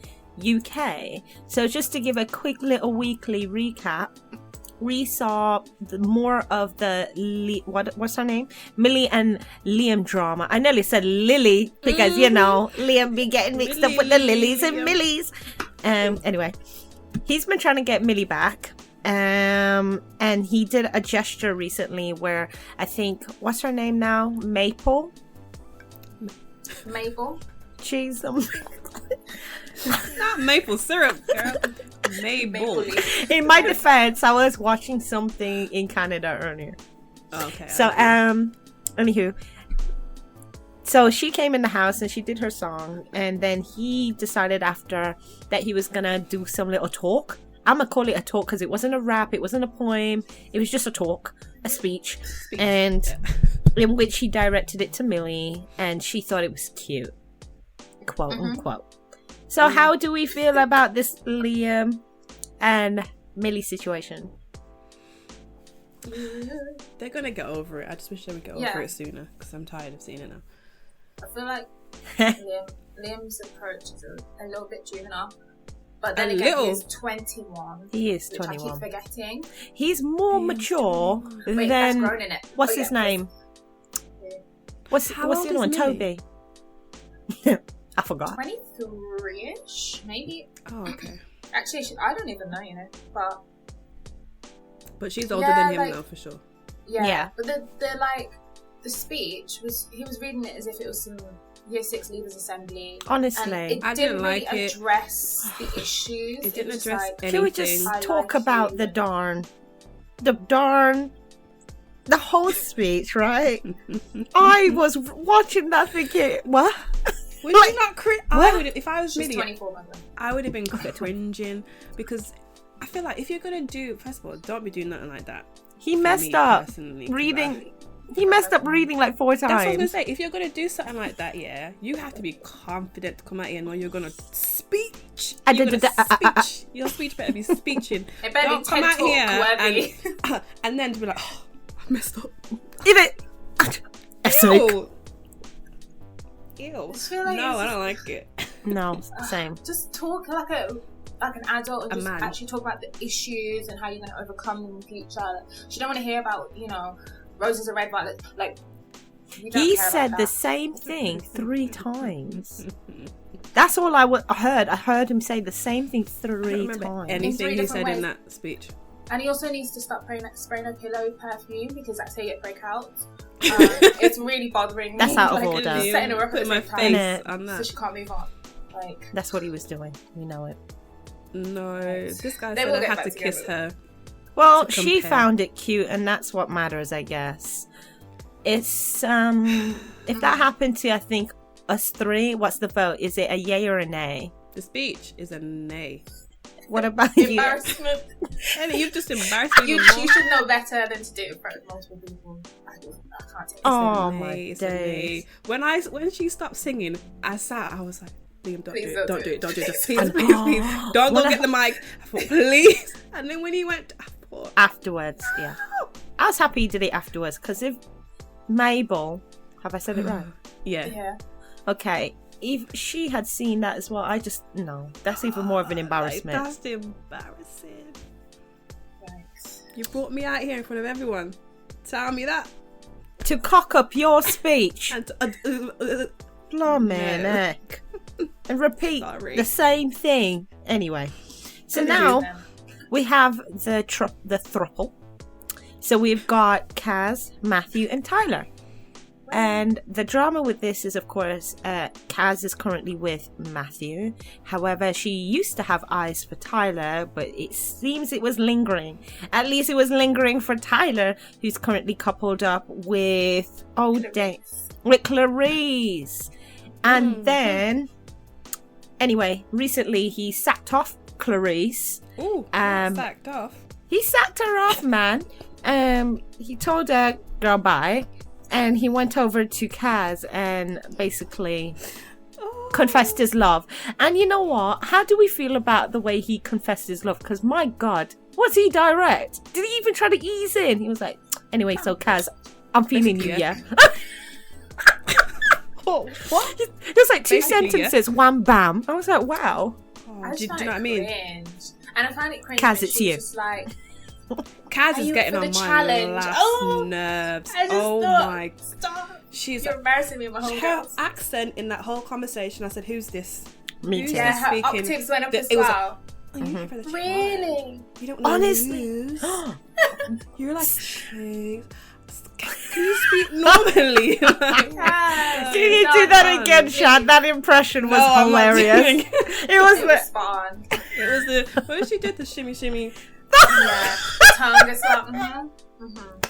UK. So just to give a quick little weekly recap, we saw more of the what's her name? Millie and Liam drama. I nearly said Lily because you know Liam be getting mixed up with the Lilies and Millies. Anyway, he's been trying to get Millie back. And he did a gesture recently where I think what's her name now? Mabel. Jeez, not maple syrup, girl. Mabel. In my defense, I was watching something in Canada earlier. Okay. So anywho, so she came in the house and she did her song, and then he decided after that he was gonna do some little talk. I'm gonna call it a talk because it wasn't a rap, it wasn't a poem, it was just a talk, a speech. And in which he directed it to Millie, and she thought it was cute, quote unquote. So how do we feel about this Liam and Millie situation? They're gonna get over it. I just wish they would get over it sooner, because I'm tired of seeing it now. I feel like Liam's approach is a little bit juvenile. But then again, he's 21. He is 21. Which I keep forgetting. He's more mature than... that's grown in it. What's his name? What's the other one? Toby. I forgot. 23-ish, maybe. Oh, okay. Actually, I don't even know, you know. But she's older than him now, for sure. Yeah. But the speech was... He was reading it as if it was some... Year 6 Leaders Assembly. Honestly, I didn't really address the issues. It didn't address anything. Can we just talk about the darn the whole speech, right? I was watching that thinking, what? Would you not if I was She's really 24, by the way. I would have been cringing, because I feel like if you're gonna do, first of all, don't be doing nothing like that. He messed up reading. He messed up reading like 4 times. That's what I was gonna say. If you're gonna do something like that, yeah, you have to be confident to come out here and know you're gonna speech. Your speech better be speeching. It better Don't be come TED out Talk here worthy. and then to be like, oh, I messed up. Ew. Ew. Like no, I don't like it. No, same. Just talk like an adult and just man. actually talk about the issues and how you're going to overcome them in the future. She don't want to hear about, roses are red, violets. Like, he said the same thing 3 times. That's all I heard. I heard him say the same thing 3 times. Anything he said in that speech. And he also needs to stop spraying her pillow with perfume, because that's how you get breakouts. It's really bothering me. That's out of order. Setting her up Put at my the same face time, on that. so she can't move on. That's what he was doing. We know it. No, this guy They said will I get had back to together. kiss her. Well, to she compare. found it cute, and that's what matters, I guess. It's if that happened to, I think, us 3, what's the vote? Is it a yay or a nay? The speech is a nay. What about you? Embarrassment. Ellie, you've just embarrassed me. You should know better than to do it in front of multiple people. I can't take this. Oh Nay, my it's a nay. days. When she stopped singing, I was like, Liam, don't Please do it. don't do it. Don't do it. Please, please. Don't go get the mic. I thought, please. And then when he went, I thought, Afterwards, yeah. I was happy he did it afterwards, because if Mabel, have I said it right? Yeah. Okay, if she had seen that as well, that's even more of an embarrassment. Like, that's embarrassing. Thanks. You brought me out here in front of everyone. Tell me that. To cock up your speech. And Blimey No. neck. And repeat Sorry. the same thing. Anyway, so now we have the throuple. So we've got Kaz, Matthew, and Tyler. And the drama with this is, of course, Kaz is currently with Matthew. However, she used to have eyes for Tyler, but it seems it was lingering. At least it was lingering for Tyler, who's currently coupled up with Clarice. And then, anyway, recently he sacked off Clarice. Ooh, sacked off. He sacked her off, man. He told her girl bye, and he went over to Kaz and basically confessed his love. And you know what? How do we feel about the way he confessed his love? Because my God, was he direct? Did he even try to ease in? He was like, anyway, so Kaz, I'm feeling you, yeah. Oh, what? It was like 2 Basically, sentences, wham bam. I was like, wow. I Do you just know what I find it mean? cringe. And I find it cringe. Kaz, when it's she's you. Just like, Kaz Are is you getting up for on the my challenge? last nerves. I just Oh thought, my. stop. She's You're embarrassing me, my whole her girls. accent in that whole conversation. I said, "Who's this?" Me Who's too. Yeah, this her speaking? octaves went up as It was well. like, "Oh, you're for the challenge. Really? You don't know Honestly. news. You're like, "Hey, can you speak normally?" Like, Yes. Can you No, do that no, again, no. Shad? That impression was No, I'm not hilarious. doing it. It was It was spot on. It was the when she did the shimmy shimmy. Yeah. The tongue is like,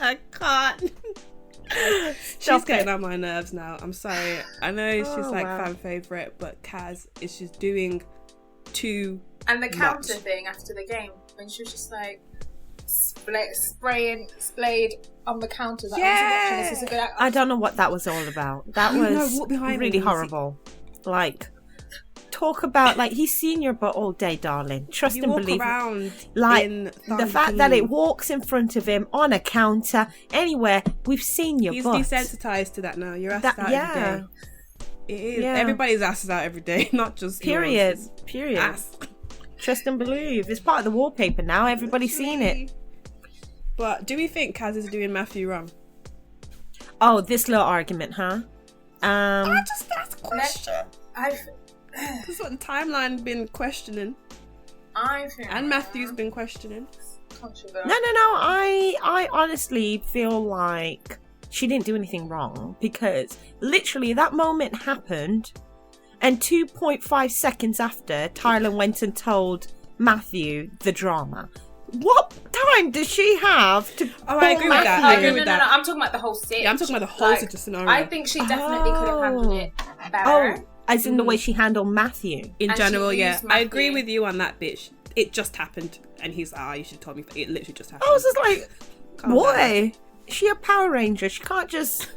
I can't. She's Stop getting it. on my nerves now. I'm sorry. I know she's Oh, like wow. fan favorite, but Kaz is just doing too. And the counter Much. thing after the game, when she was just like splayed on the counter. Like, Yeah. this is a good act. I don't know what that was all about. That You know, was walk behind really me. horrible. Like, talk about, like, he's seen your butt all day, darling. Trust You and walk believe. around Like, in the fact that it walks in front of him on a counter, anywhere, we've seen your He's butt. desensitized to that now. Your ass That- out yeah. every day. It is. Yeah. Everybody's ass is out every day, not just Period. yours. Period. Ass. Trust and believe. It's part of the wallpaper now. Everybody's seen it. But do we think Kaz is doing Matthew wrong? Oh, this little argument, huh? I just asked a question. I This is what the timeline been questioning, feel and Matthew's been questioning. controversial. No. I honestly feel like she didn't do anything wrong, because literally that moment happened, and 2.5 seconds after, Tyler went and told Matthew the drama. What time does she have to? Oh, I agree with that. I agree with that. No. I'm talking about the whole sitch. Yeah, I'm talking about the whole scenario. I think she definitely could have handled it better. Oh, as in the way she handled Matthew. In And general, she yeah. used I agree Matthew. with you on that, bitch. It just happened. And he's like, you should have told me. It literally just happened. I was just like, Calm boy, is she a Power Ranger? She can't just...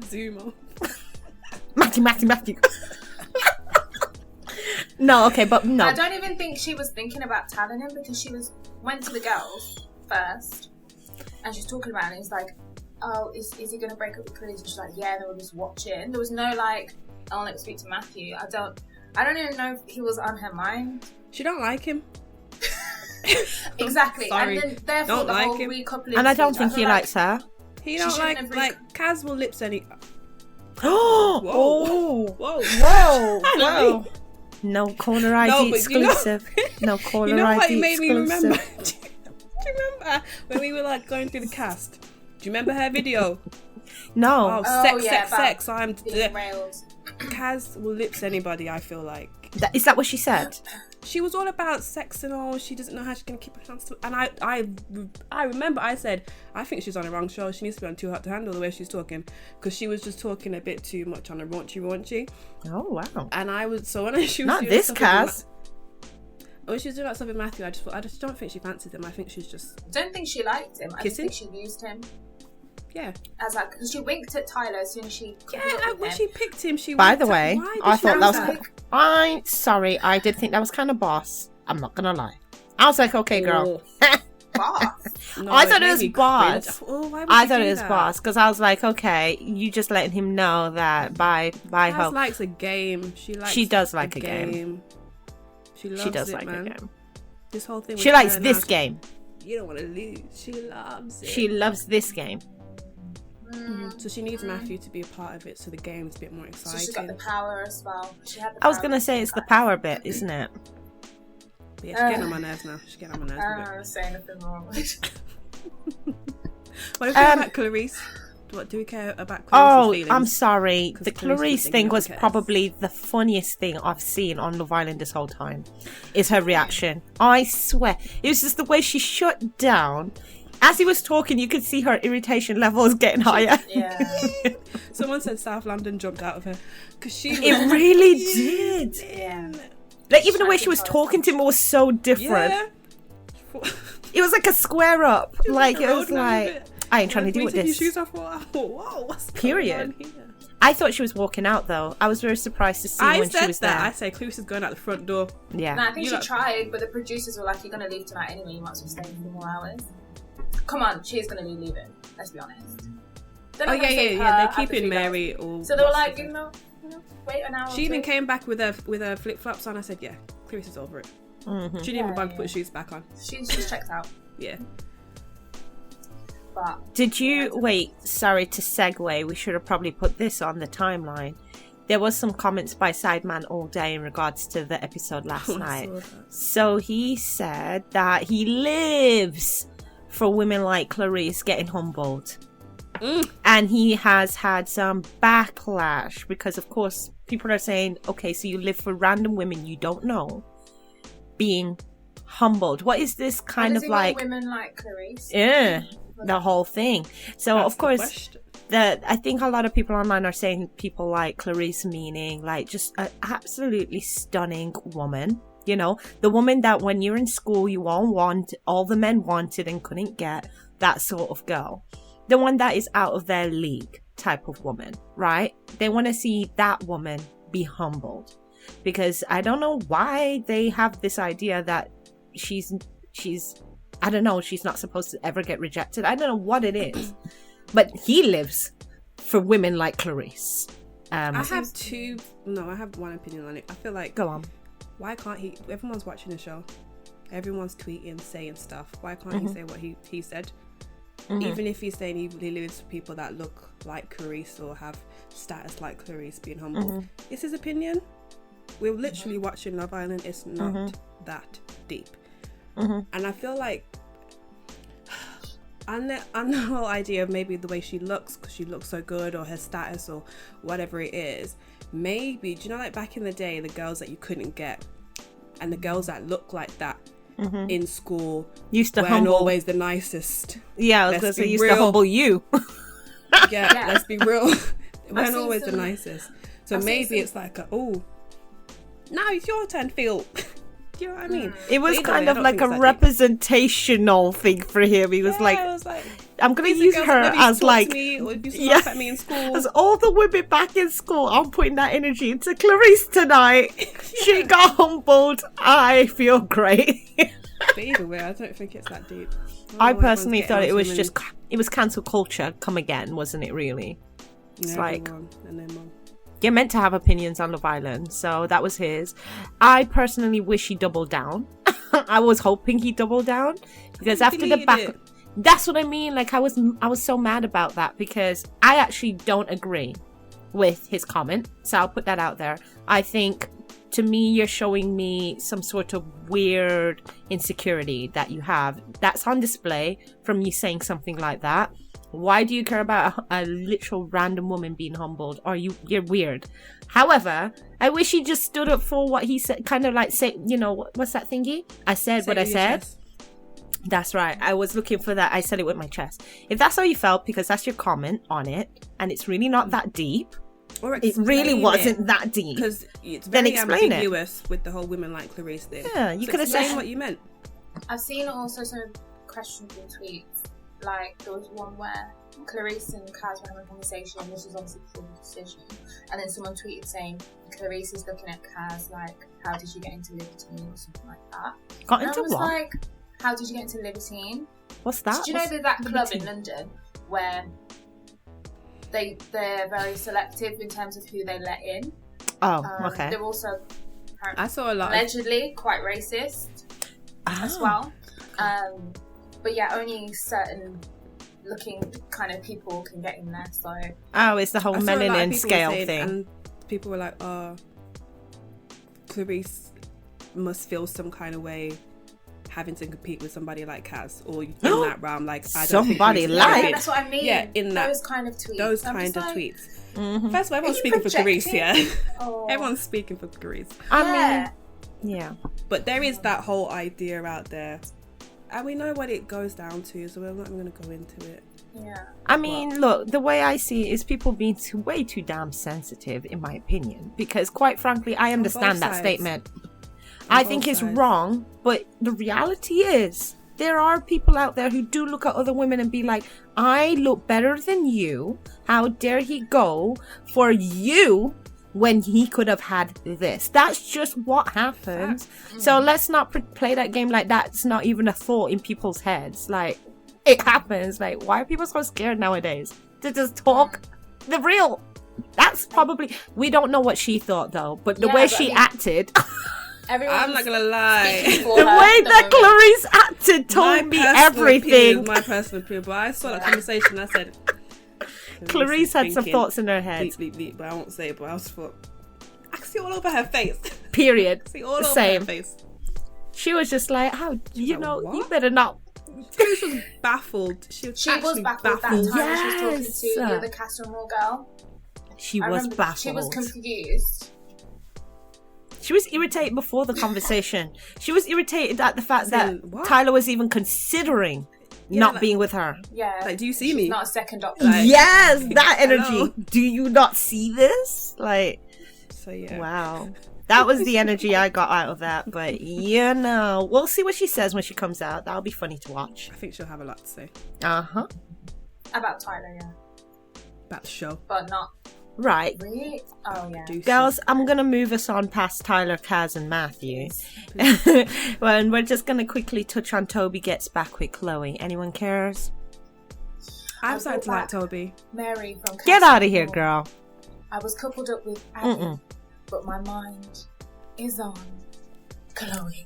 Zoom on. Matthew. No, okay, but no. I don't even think she was thinking about telling him because she went to the girls first and she's talking about it and he's like, oh, is he going to break up with Chris? And she's like, yeah, they were just watching. There was no like, oh, let me speak to Matthew. I don't even know if he was on her mind. She don't like him. Exactly. Sorry. And then therefore Don't the like whole him. recoupling. And I don't stage, think he feel likes her. He don't shouldn't like have Kaz will lips any. Oh, Whoa. whoa. No caller ID No, but exclusive. No caller You know ID what it made me exclusive. remember? Do you remember when we were like going through the cast? Do you remember her video? No. Oh, yeah, sex. I'm being railed. Kaz will lips anybody. I feel like Is that what she said? she was all about sex and all. She doesn't know how she's gonna keep her hands to. And I remember I said I think she's on the wrong show. She needs to be on Too Hot to Handle the way she's talking because she was just talking a bit too much on a raunchy. Oh, wow. And I was so when she was Not doing this stuff Kaz. when she was doing that stuff with Matthew, I just don't think she fancied him. I think she's just Don't think she liked him. I just Kissing? think she used him yeah. as like because she winked at Tyler as soon as she When she picked him, she. By the winked way, at- why did I she thought do that was... I'm sorry, I did think that was kind of boss. I'm not gonna lie. I was like, okay, girl. boss. No, I thought it made was me boss. cringe. Oh, why would I you thought do it was that? boss because I was like, okay, you just letting him know that by Kaz hope. likes a game. She does like a game. She loves She does it, like man. a game. This whole thing. She with likes her this now, game. You don't want to lose. She loves it. She loves this game. So she needs Matthew to be a part of it, so the game's a bit more So exciting. she's got the power as well. She had the I was power gonna say it's the power bit, isn't it? But yeah, she's getting on my nerves now. She's getting on my nerves. I with don't it. want to say anything wrong. What do we think about Clarice? What do we care about Clarice's Oh, feelings? I'm sorry. 'Cause The Clarice Clarice was thing was thinking, probably the funniest thing I've seen on Love Island this whole time. Is her reaction. I swear. It was just the way she shut down. As he was talking, you could see her irritation levels getting higher. Yeah. Someone said South London jumped out of her because she. It really did. Yeah. Like, even the way she was talking to him was so different. Yeah. It was like a square up. Like, it was Road like, bit. I ain't trying to When deal you with took your this. shoes off, I thought, whoa, what's Period. going on here? I thought she was walking out, though. I was very surprised to see I when she said was that. I there. said Clarice is going out the front door. Yeah. No, I think You she lot- tried, but the producers were like, "You're gonna leave tonight anyway. You might as well stay for more hours." Come on, she's gonna be leaving. Let's be honest. They're Oh not yeah, gonna save her They're after keeping 3 Mary. days. Or So they were like, wait an hour. she or even two. came back with her flip flops on. I said, yeah, Clarice is over it. Mm-hmm. She didn't even bother to Yeah. put shoes back on. She's checked out. Yeah. But Did you wait? Sorry to segue. We should have probably put this on the timeline. There was some comments by Sideman all day in regards to the episode last I night. saw that. So he said that he lives for women like Clarice getting humbled. And he has had some backlash because, of course, people are saying, okay, so you live for random women you don't know being humbled. What is this kind of like... women like Clarice? Yeah, the whole thing. So, That's of the course... question. I think a lot of people online are saying people like Clarice, meaning like just an absolutely stunning woman. You know, the woman that when you're in school you all the men wanted and couldn't get, that sort of girl. The one that is out of their league type of woman, right? They want to see that woman be humbled because I don't know why they have this idea that she's I don't know, she's not supposed to ever get rejected. I don't know what it is. But he lives for women like Clarice. I have one opinion on it. I feel like, Go on. why can't he? Everyone's watching the show. Everyone's tweeting, saying stuff. Why can't he say what he said? Even if he's saying he lives for people that look like Clarice or have status like Clarice being humble. It's his opinion. We're literally watching Love Island. It's not that deep. And I feel like on the whole idea of maybe the way she looks because she looks so good or her status or whatever it is, maybe, do you know, like back in the day, the girls that you couldn't get and the girls that look like that, in school used to weren't humble. always the nicest. Yeah, I was going to say, used to humble you. Yeah, let's be real. They weren't always the nicest. So maybe it's like, now it's your turn, Phil. Do you know what I mean? It was kind of like a representational thing for him. He was like, I'm going to use her as like, at me in school. As all the women back in school, I'm putting that energy into Clarice tonight. She got humbled. I feel great. But either way, I don't think it's that deep. I personally thought it was just, it was cancel culture come again, wasn't it really? It's like, you're meant to have opinions on Love Island, so that was his. I personally wish he doubled down. I was hoping he doubled down because after the back, that's what I mean. Like I was so mad about that because I actually don't agree with his comment. So I'll put that out there. I think to me, you're showing me some sort of weird insecurity that you have. That's on display from you saying something like that. Why do you care about a literal random woman being humbled? Or you're weird. However, I wish he just stood up for what he said. Kind of like say, what's that thingy? I said what I said. That's right. I was looking for that. I said it with my chest. If that's how you felt, because that's your comment on it, and it's really not that deep. Or it really wasn't that deep. Because it's very ambiguous with the whole women like Clarice thing. Yeah, you could have said what you meant. I've seen also some questionable tweets. Like, there was one where Clarice and Kaz were having a conversation, and this was obviously before the decision. And then someone tweeted saying, Clarice is looking at Kaz like, how did you get into Libertine or something like that. Got into what? Like, how did you get into Libertine? What's that? Do you know that club in London where they're very selective in terms of who they let in? Oh, okay. They're also I saw a lot allegedly quite racist as well. But yeah, only certain looking kind of people can get in there. So it's the whole melanin scale thing. And people were like, Clarice must feel some kind of way having to compete with somebody like Kaz, or in that realm, like I don't somebody think like. Yeah, that's what I mean. Yeah, in that those kind of tweets. Those kind of tweets. Mm-hmm. First of all, everyone's speaking for Clarice here. Everyone's speaking for Clarice. I mean, yeah. But there is that whole idea out there, and we know what it goes down to, so we're not going to go into it. Yeah. I mean, look, the way I see it is people being way too damn sensitive, in my opinion. Because, quite frankly, I understand that statement. I think it's wrong, but the reality is there are people out there who do look at other women and be like, I look better than you. How dare he go for you when he could have had this? That's just what happens. So let's not play that game like that's not even a thought in people's heads. Like, it happens. Like, why are people so scared nowadays to just talk the real? That's probably, we don't know what she thought though, but the way she acted. I'm not gonna lie. The way that Clarice acted told me everything. My personal opinion, but I saw that conversation. I said, Clarice had some thoughts in her head. But I won't say it. But I was thought, I can see all over her face. Period. See all over her face. She was just like, how you better not. Clarice was baffled. She was baffled that time when she was talking to the other Castle girl. She was baffled. She was confused. She was irritated before the conversation. She was irritated at the fact that Tyler was even considering not being with her. Yeah. Like, do you see me? Not a second option. Like, yes, that energy. Hello? Do you not see this? Like, so yeah. Wow. That was the energy I got out of that. But, we'll see what she says when she comes out. That'll be funny to watch. I think she'll have a lot to say. Uh-huh. About Tyler, yeah. About the show. But not... Right. Really? Oh, yeah. Girls, I'm going to move us on past Tyler, Kaz, and Matthew. Well, and we're just going to quickly touch on Toby gets back with Chloe. Anyone cares? I'm starting to like Toby. Mary from Castle. Get out of here, girl. I was coupled up with Abby, but my mind is on Chloe.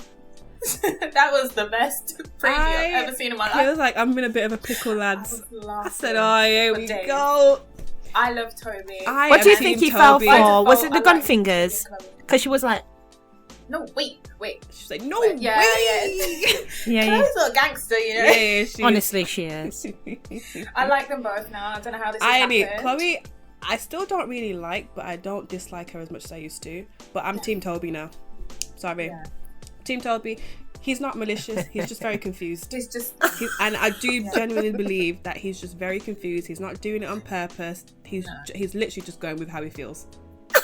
That was the best preview I've ever seen in my life. It was like, I'm in a bit of a pickle, lads. I said, here we go. I love Toby. What do you think he fell for? Was it the gun fingers? Because she was like, no, wait. She's like, no, wait. Yeah. Chloe's a little gangster, you know? Yeah, she honestly, she is. I like them both now. I don't know how this happened. Chloe, I still don't really like, but I don't dislike her as much as I used to. But I'm Team Toby now. Sorry. Yeah. Team Toby. He's not malicious. He's just very confused. And I do genuinely believe that he's just very confused. He's not doing it on purpose. He's literally just going with how he feels.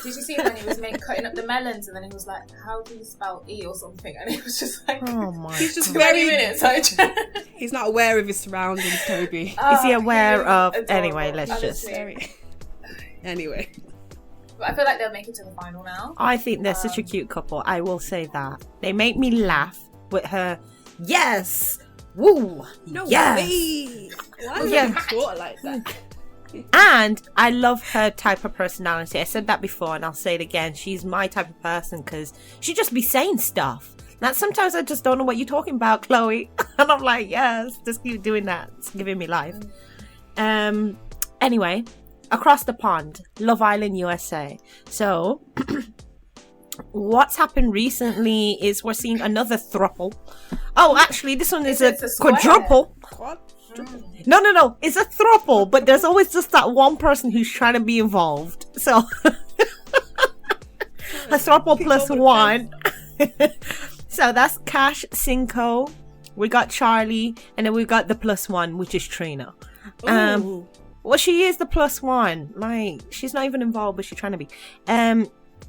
Did you see when he was cutting up the melons and then he was like, how do you spell E or something? And he was just like, oh my he's just 20 minutes. He's not aware of his surroundings, Toby. Is he aware of... adorable. Anyway, let's Honestly. just... Anyway. But I feel like they'll make it to the final now. I think they're such a cute couple. I will say that. They make me laugh with her, yes! Woo! No yes! way! Why Yeah. you talk like that? And I love her type of personality. I said that before and I'll say it again. She's my type of person because she just be saying stuff. Now, sometimes I just don't know what you're talking about, Chloe. And I'm like, yes, just keep doing that. It's giving me life. Anyway, across the pond, Love Island, USA. So, what's happened recently is we're seeing another throuple. Oh, actually, this one is a quadruple. No. It's a throuple, but there's always just that one person who's trying to be involved. So, a throuple plus one. So that's Cash, Cinco. We got Charlie, and then we got the plus one, which is Trina. Well, she is the plus one. Like, she's not even involved, but she's trying to be.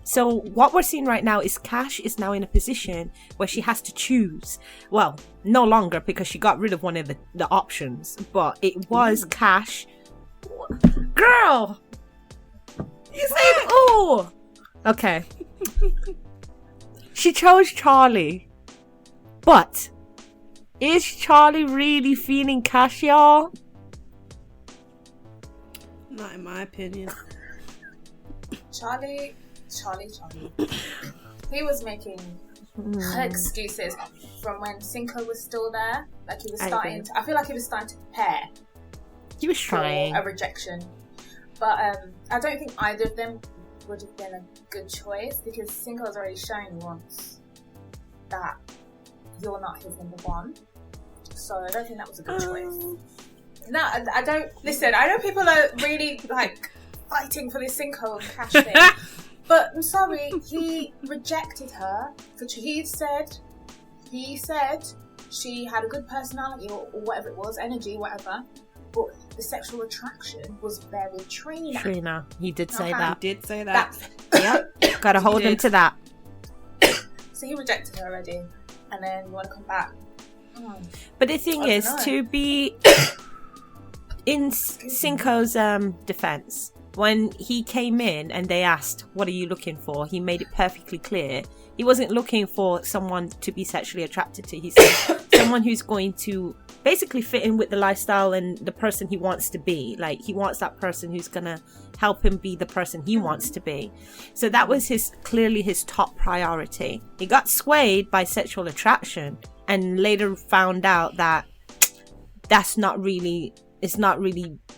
So what we're seeing right now is Cash is now in a position where she has to choose. Well, no longer because she got rid of one of the options, but it was Cash. Girl! You said, oh! Okay. She chose Charlie. But is Charlie really feeling Cash, y'all? Not in my opinion. Charlie. He was making excuses from when Cinco was still there. Like he was starting to, I feel like he was starting to prepare. He was trying. For a rejection. But I don't think either of them would have been a good choice because Cinco has already shown once that you're not his number one. So I don't think that was a good choice. No, I don't. Listen, I know people are really like fighting for this Cinco and Cash thing. But I'm sorry, he rejected her. He said she had a good personality or whatever it was, energy, whatever. But the sexual attraction was very Trina. He did say that. He did say that. Yep. Gotta hold him to that. So he rejected her already. And then you want to come back. But the thing is, to be in Cinco's defense, when he came in and they asked, what are you looking for? He made it perfectly clear. He wasn't looking for someone to be sexually attracted to. He said someone who's going to basically fit in with the lifestyle and the person he wants to be. Like, he wants that person who's going to help him be the person he wants to be. So that was clearly his top priority. He got swayed by sexual attraction and later found out that it's not really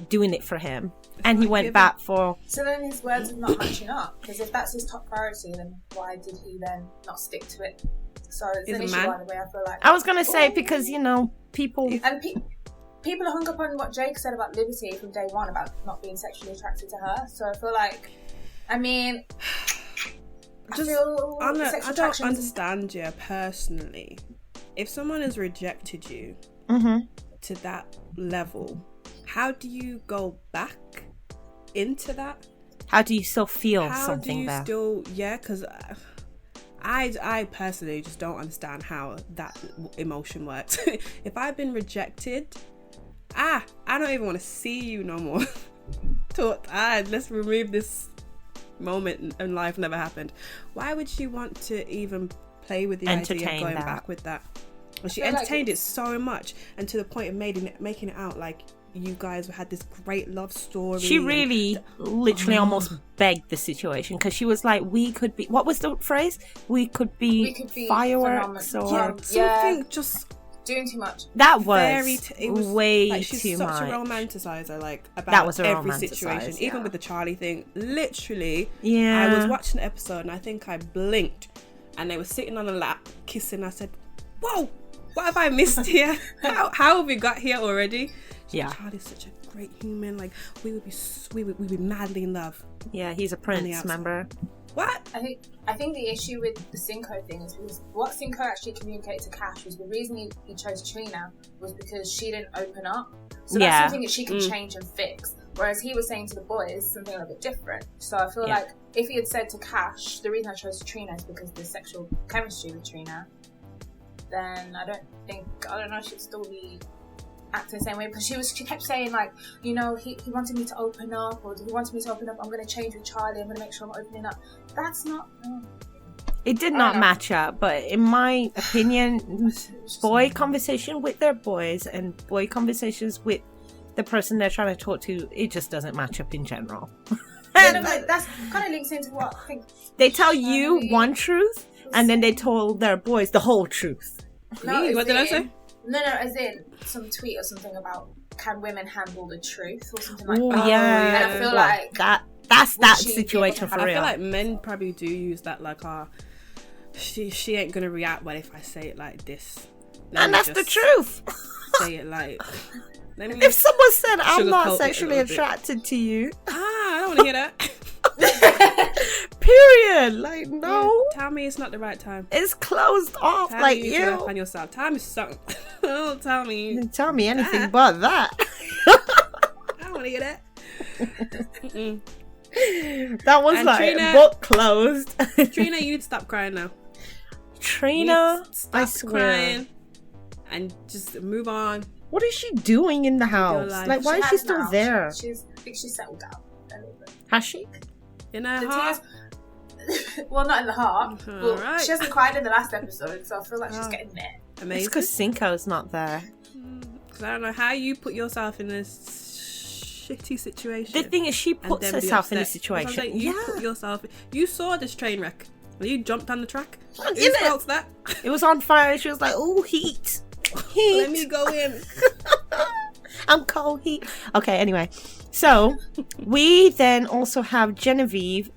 doing it for him. And he went back for... So then his words are not matching up. Because if that's his top priority, then why did he then not stick to it? So it's an issue, by the way, I feel like... I was going to say, because, people... And people are hung up on what Jake said about Liberty from day one, about not being sexually attracted to her. So I feel like... I mean... I don't understand you personally. If someone has rejected you to that level... How do you go back into that? How do you still feel something there? Because I personally just don't understand how that emotion works. If I've been rejected, I don't even want to see you no more. Let's remove this moment and life never happened. Why would she want to even play with the idea of going back with that? Well, she entertained it so much and to the point of making it out like you guys had this great love story. She really literally almost begged the situation because she was like, we could be, what was the phrase? We could be fireworks or something just doing too much. That was way like, she's too such much. a romanticizer, like about that was every situation, even with the Charlie thing. Literally, I was watching the episode and I think I blinked and they were sitting on a lap kissing. I said, whoa, what have I missed here? How have we got here already? Yeah. Charlie's such a great human. Like, we'd be madly in love. Yeah, he's a prince, remember? What? I think the issue with the Cinco thing is because what Cinco actually communicated to Cash was the reason he chose Trina was because she didn't open up. So that's something that she can change and fix. Whereas he was saying to the boys something a little bit different. So I feel like if he had said to Cash, the reason I chose Trina is because of the sexual chemistry with Trina, then I don't know, she'd still be acting the same way, because she kept saying, like, you know, he wanted me to open up, or he wanted me to open up, I'm going to change with Charlie, I'm going to make sure I'm opening up. That's not... It did not match up, but in my opinion, boy conversation with their boys and boy conversations with the person they're trying to talk to, it just doesn't match up in general. But that's kind of links into what I think... They tell you one truth, and then they told their boys the whole truth. No, what did I say? No, as in some tweet or something about can women handle the truth or something like that. Oh, yeah. And I feel like that's that situation for real. I feel like men probably do use that, like, she ain't gonna react well if I say it like this. And that's the truth. Say it like... If someone said, I'm not sexually attracted to you. I don't want to hear that. Period. Like, no. Tell me it's not the right time. It's closed off. Tell like, me you to find yourself. Time is something. Don't tell me. Tell me anything but that. I don't want to hear that. That was and like Trina, book closed. Trina, you'd stop crying now. Trina, stop crying and just move on. What is she doing in the house? Like, why is she still there? I think she's settled down a little bit. Has she? In her heart? Well, not in the heart. Well, right. She hasn't cried in the last episode, so I feel like she's getting there. Amazing. It's because Cinco's not there. Because I don't know how you put yourself in this shitty situation. The thing is, she puts herself in this situation. Like, you put yourself... You saw this train wreck. You jumped on the track. Who felt that? It was on fire and she was like, oh, heat. Let me go in. I'm cold heat. Okay, anyway. So, we then also have Genevieve.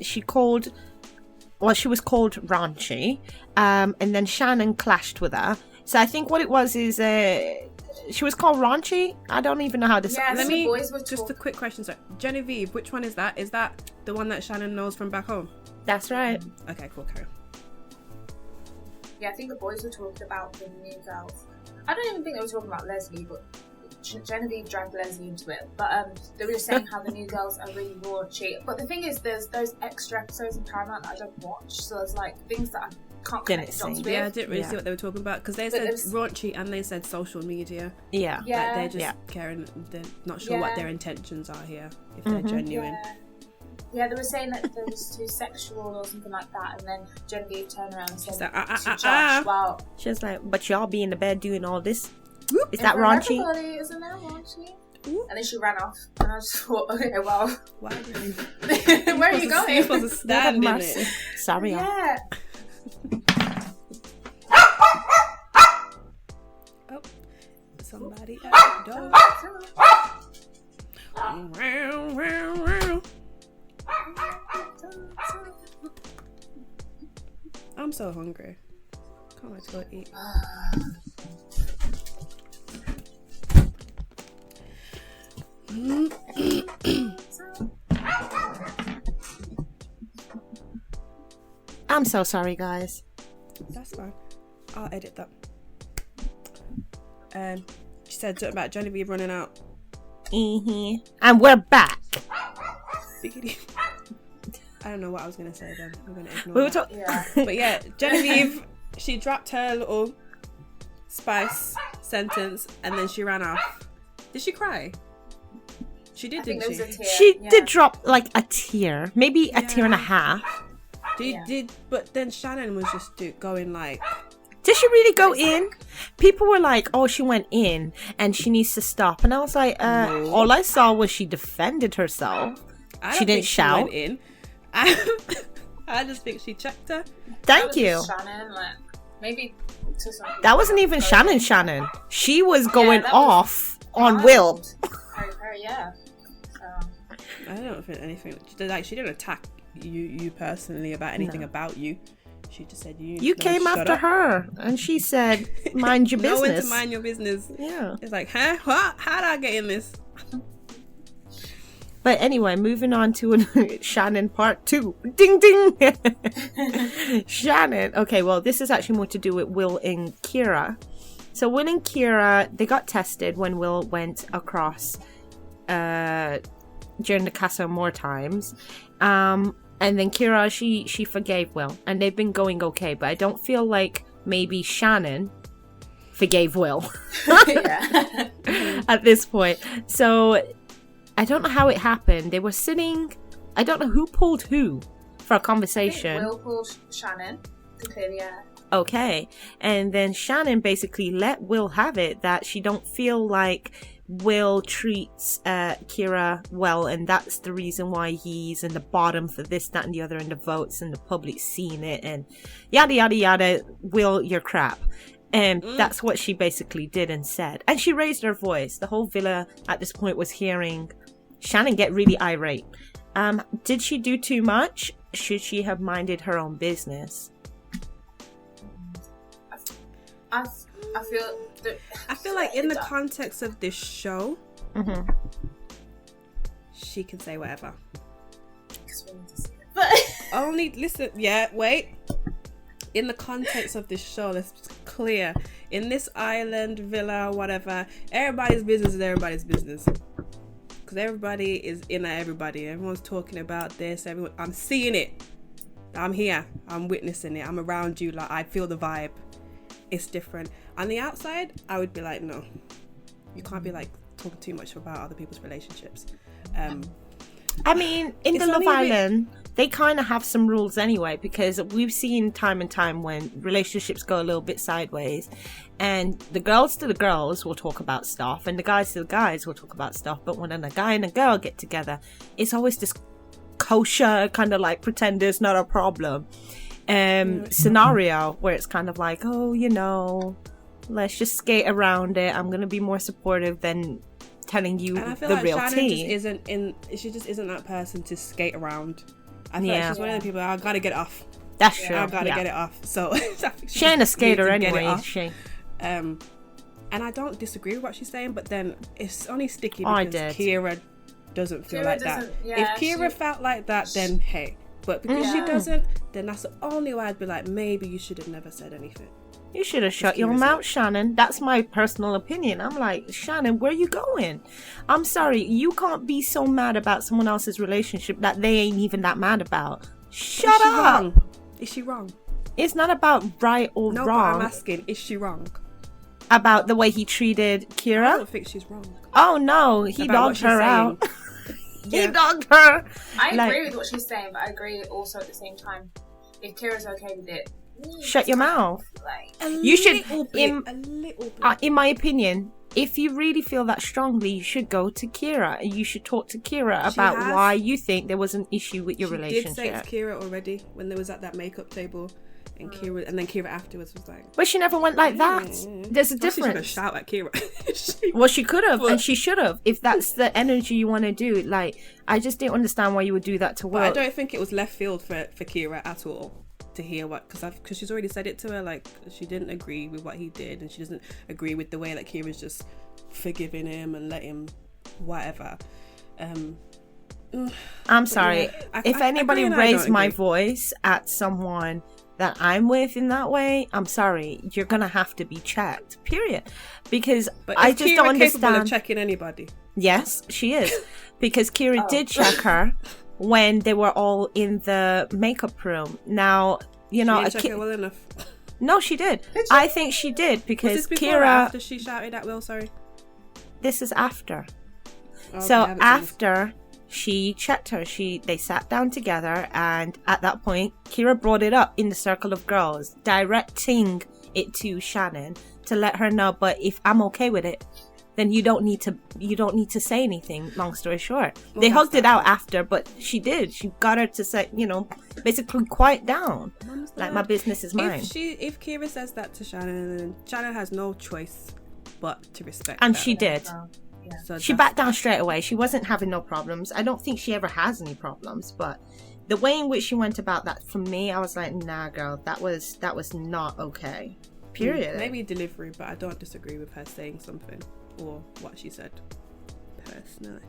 She was called raunchy. And then Shannon clashed with her. So I think what it was is she was called raunchy. I don't even know how to say it. Let me just a quick question. So, Genevieve, which one is that? Is that the one that Shannon knows from back home? That's right. Okay, cool. Carry on. Yeah, I think the boys were talking about the new girls. I don't even think they were talking about Leslie, but Genevieve dragged Leslie into it. But they were just saying how the new girls are really raunchy. But the thing is, there's those extra episodes in Paramount that I don't watch, so there's like things that I can't connect dots with. Yeah, I didn't really see what they were talking about because they said raunchy and they said social media. Yeah, like they're just caring. They're not sure what their intentions are here, if they're genuine. Yeah, they were saying that there was too sexual or something like that, and then Genevieve turned around and said to Josh, "Wow." She was like, "But y'all be in the bed doing all this? Is that raunchy?" Isn't that raunchy? And then she ran off, and I just thought, "Okay, well, why did you? Where are you going?" You're supposed to stand in it. Sorry, yeah. Oh, somebody at the door. I'm so hungry. Can't wait to go eat. I'm so sorry, guys. That's fine. I'll edit that. She said something about Genevieve running out. And we're back. I don't know what I was going to say then. I'm going to ignore that. But yeah, Genevieve, she dropped her little spice sentence and then she ran off. Did she cry? She did, didn't she? She did drop like a tear. Maybe a tear and a half. But then Shannon was just going like... Did she really go in? People were like, oh, she went in and she needs to stop. And I was like, no. All I saw was she defended herself. She didn't shout. She went in. I just think she checked her. Thank you. Shannon, like, maybe to some that wasn't even Shannon. She was going off on Will. Yeah. I don't think anything. Like, she didn't attack you personally about anything about you. She just said, you came after her, and she said, mind your business. No one to mind your business. Yeah. It's like, huh? What? How did I get in this? But anyway, moving on to Shannon part 2. Ding, ding. Shannon. Okay, well, this is actually more to do with Will and Kira. So Will and Kira, they got tested when Will went across during the Casa Amor times. And then Kira, she forgave Will. And they've been going okay. But I don't feel like maybe Shannon forgave Will at this point. So I don't know how it happened. They were sitting, I don't know who pulled who for a conversation. I think Will pulled Shannon to clear the air. Okay. And then Shannon basically let Will have it that she don't feel like Will treats Kira well, and that's the reason why he's in the bottom for this, that, and the other in the votes, and the public's seeing it, and yada, yada, yada. Will, you're crap. And that's what she basically did and said. And she raised her voice. The whole villa at this point was hearing Shannon get really irate. Did she do too much? Should she have minded her own business? I feel like in the context of this show, she can say whatever. Only listen. Yeah, wait. In the context of this show, let's be clear. In this island, villa, whatever, everybody's business is everybody's business. Because everybody is in at everybody. Everyone's talking about this. I'm seeing it. I'm here. I'm witnessing it. I'm around you. Like, I feel the vibe. It's different. On the outside, I would be like, no. You can't be like talking too much about other people's relationships. I mean, in the Love Island, they kind of have some rules anyway, because we've seen time and time when relationships go a little bit sideways, and the girls to the girls will talk about stuff, and the guys to the guys will talk about stuff. But when a guy and a girl get together, it's always this kosher kind of like pretend there's not a problem scenario where it's kind of like, oh, you know, let's just skate around it. I'm gonna be more supportive than telling you and I feel the like real Shannon tea. She just isn't that person to skate around. I feel like she's one of the people, I gotta get it off. That's true. I gotta get it off. So she ain't a skater anyway, is she? And I don't disagree with what she's saying, but then it's only sticky because Kira doesn't feel like that. Yeah, if Kira felt like that, then hey. But because she doesn't, then that's the only way I'd be like, maybe you should have never said anything. You should have shut your mouth, Shannon. That's my personal opinion. I'm like, Shannon, where you going? I'm sorry, you can't be so mad about someone else's relationship that they ain't even that mad about. Shut up. Is she wrong? It's not about right or wrong. No, but I'm asking, is she wrong? About the way he treated Kira? I don't think she's wrong. Oh no, he dogged her out. He dogged her. I agree with what she's saying, but I agree also at the same time, if Kira's okay with it, shut your mouth. You should, in my opinion, if you really feel that strongly, you should go to Kira. You should talk to Kira about why you think there was an issue with your relationship. She did say to Kira already when they was at that makeup table, and Kira afterwards was like, but she never went like that. There's a difference. She should shout at Kira. Well, she could have, and she should have. If that's the energy you want to do, like, I just didn't understand why you would do that to Will. But I don't think it was left field for Kira at all to hear what, because she's already said it to her, like she didn't agree with what he did, and she doesn't agree with the way that Kira's just forgiving him and let him whatever. I'm sorry, if anybody raised my voice at someone that I'm with in that way, I'm sorry, you're gonna have to be checked, period. Because I just don't understand. Capable of checking anybody? Yes, she is. Because Kira did check her when they were all in the makeup room. Now, you know, she didn't check it well enough. No, she did. I think she did, because was this before Kira. Or after she shouted at Will, sorry. This is after. Okay, so after she checked her, they sat down together, and at that point, Kira brought it up in the circle of girls, directing it to Shannon to let her know. But if I'm okay with it, then you don't need to say anything. Long story short, they hugged it out after, but she got her to say, you know, basically quiet down. Like, my business is mine. If Kira says that to Shannon, then Shannon has no choice but to respect. And that. she did. So she backed down straight away. She wasn't having no problems. I don't think she ever has any problems, but the way in which she went about that, for me, I was like, nah, girl, that was not okay. Period. Maybe delivery, but I don't disagree with her saying something or what she said personally.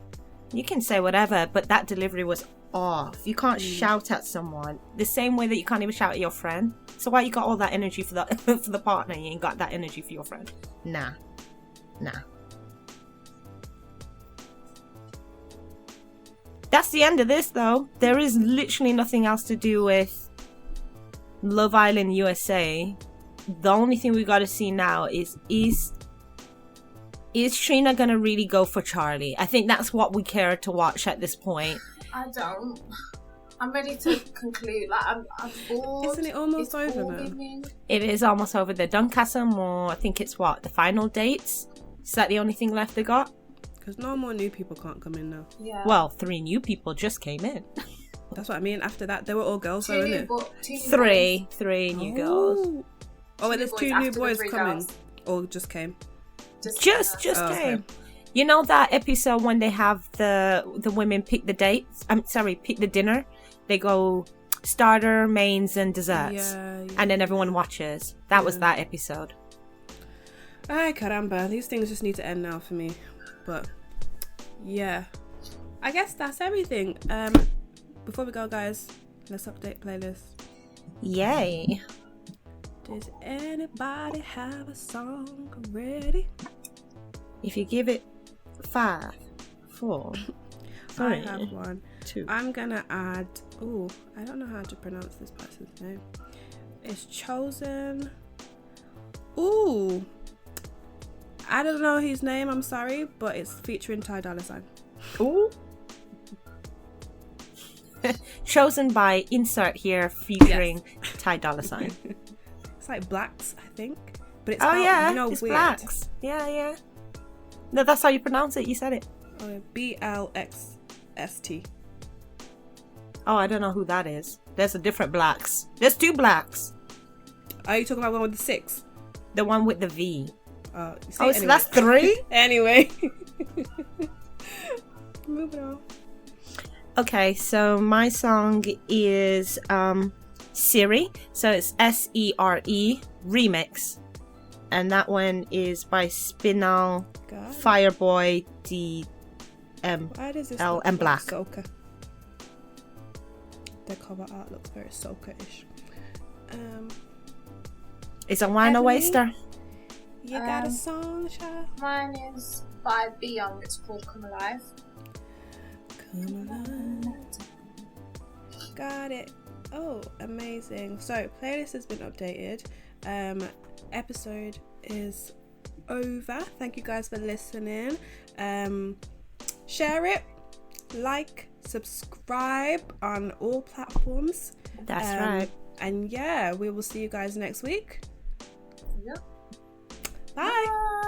You can say whatever, but that delivery was off. You can't shout at someone the same way that you can't even shout at your friend. So why you got all that energy for that for the partner and you ain't got that energy for your friend? Nah. That's the end of this, though. There is literally nothing else to do with Love Island USA. The only thing we got to see now is Trina gonna really go for Charlie? I think that's what we care to watch at this point. I don't. I'm ready to conclude. Like I'm bored. Isn't it almost over now? It is almost over. They've done Casa Amor. I think it's the final dates. Is that the only thing left they got? Because no more new people can't come in now. Yeah. Well, 3 new people just came in. That's what I mean. After that, they were all girls, though, isn't it? Three new girls. Oh, wait, there's 2 new boys coming. Or just came. Just came. Okay. You know that episode when they have the women pick the dates? Pick the dinner. They go starter, mains, and desserts. Yeah. And then everyone watches. That was that episode. Ay, caramba. These things just need to end now for me. But, yeah. I guess that's everything. Before we go, guys, let's update playlist. Yay. Does anybody have a song ready? If you give it 5, 4, 3, I have 1. 2. I'm gonna add. Oh, I don't know how to pronounce this person's name. It's Chosen. Ooh, I don't know his name. I'm sorry, but it's featuring Ty Dolla $ign. Ooh. Chosen by insert here featuring Ty Dolla $ign. It's like Blacks, I think. But it's it's weird. Blacks. Yeah. No, that's how you pronounce it. You said it. BLXST. Oh, I don't know who that is. There's a different Blacks. There's 2 Blacks. Are you talking about one with the 6? The one with the V. Anyway. So that's 3? Anyway. Moving on. Okay, so my song is Siri. So it's SERE remix. And that one is by Spinal, Fireboy, DML, and Black. Soca? The cover art looks very soca-ish. It's a Wine a Waster. You got a song, child? Mine is by Beyond. It's called Come Alive. Come alive. Got it. Oh, amazing. So, playlist has been updated. Episode is over. Thank you guys for listening. Share it, like, subscribe on all platforms. That's right. And yeah, we will see you guys next week. Yep. Bye.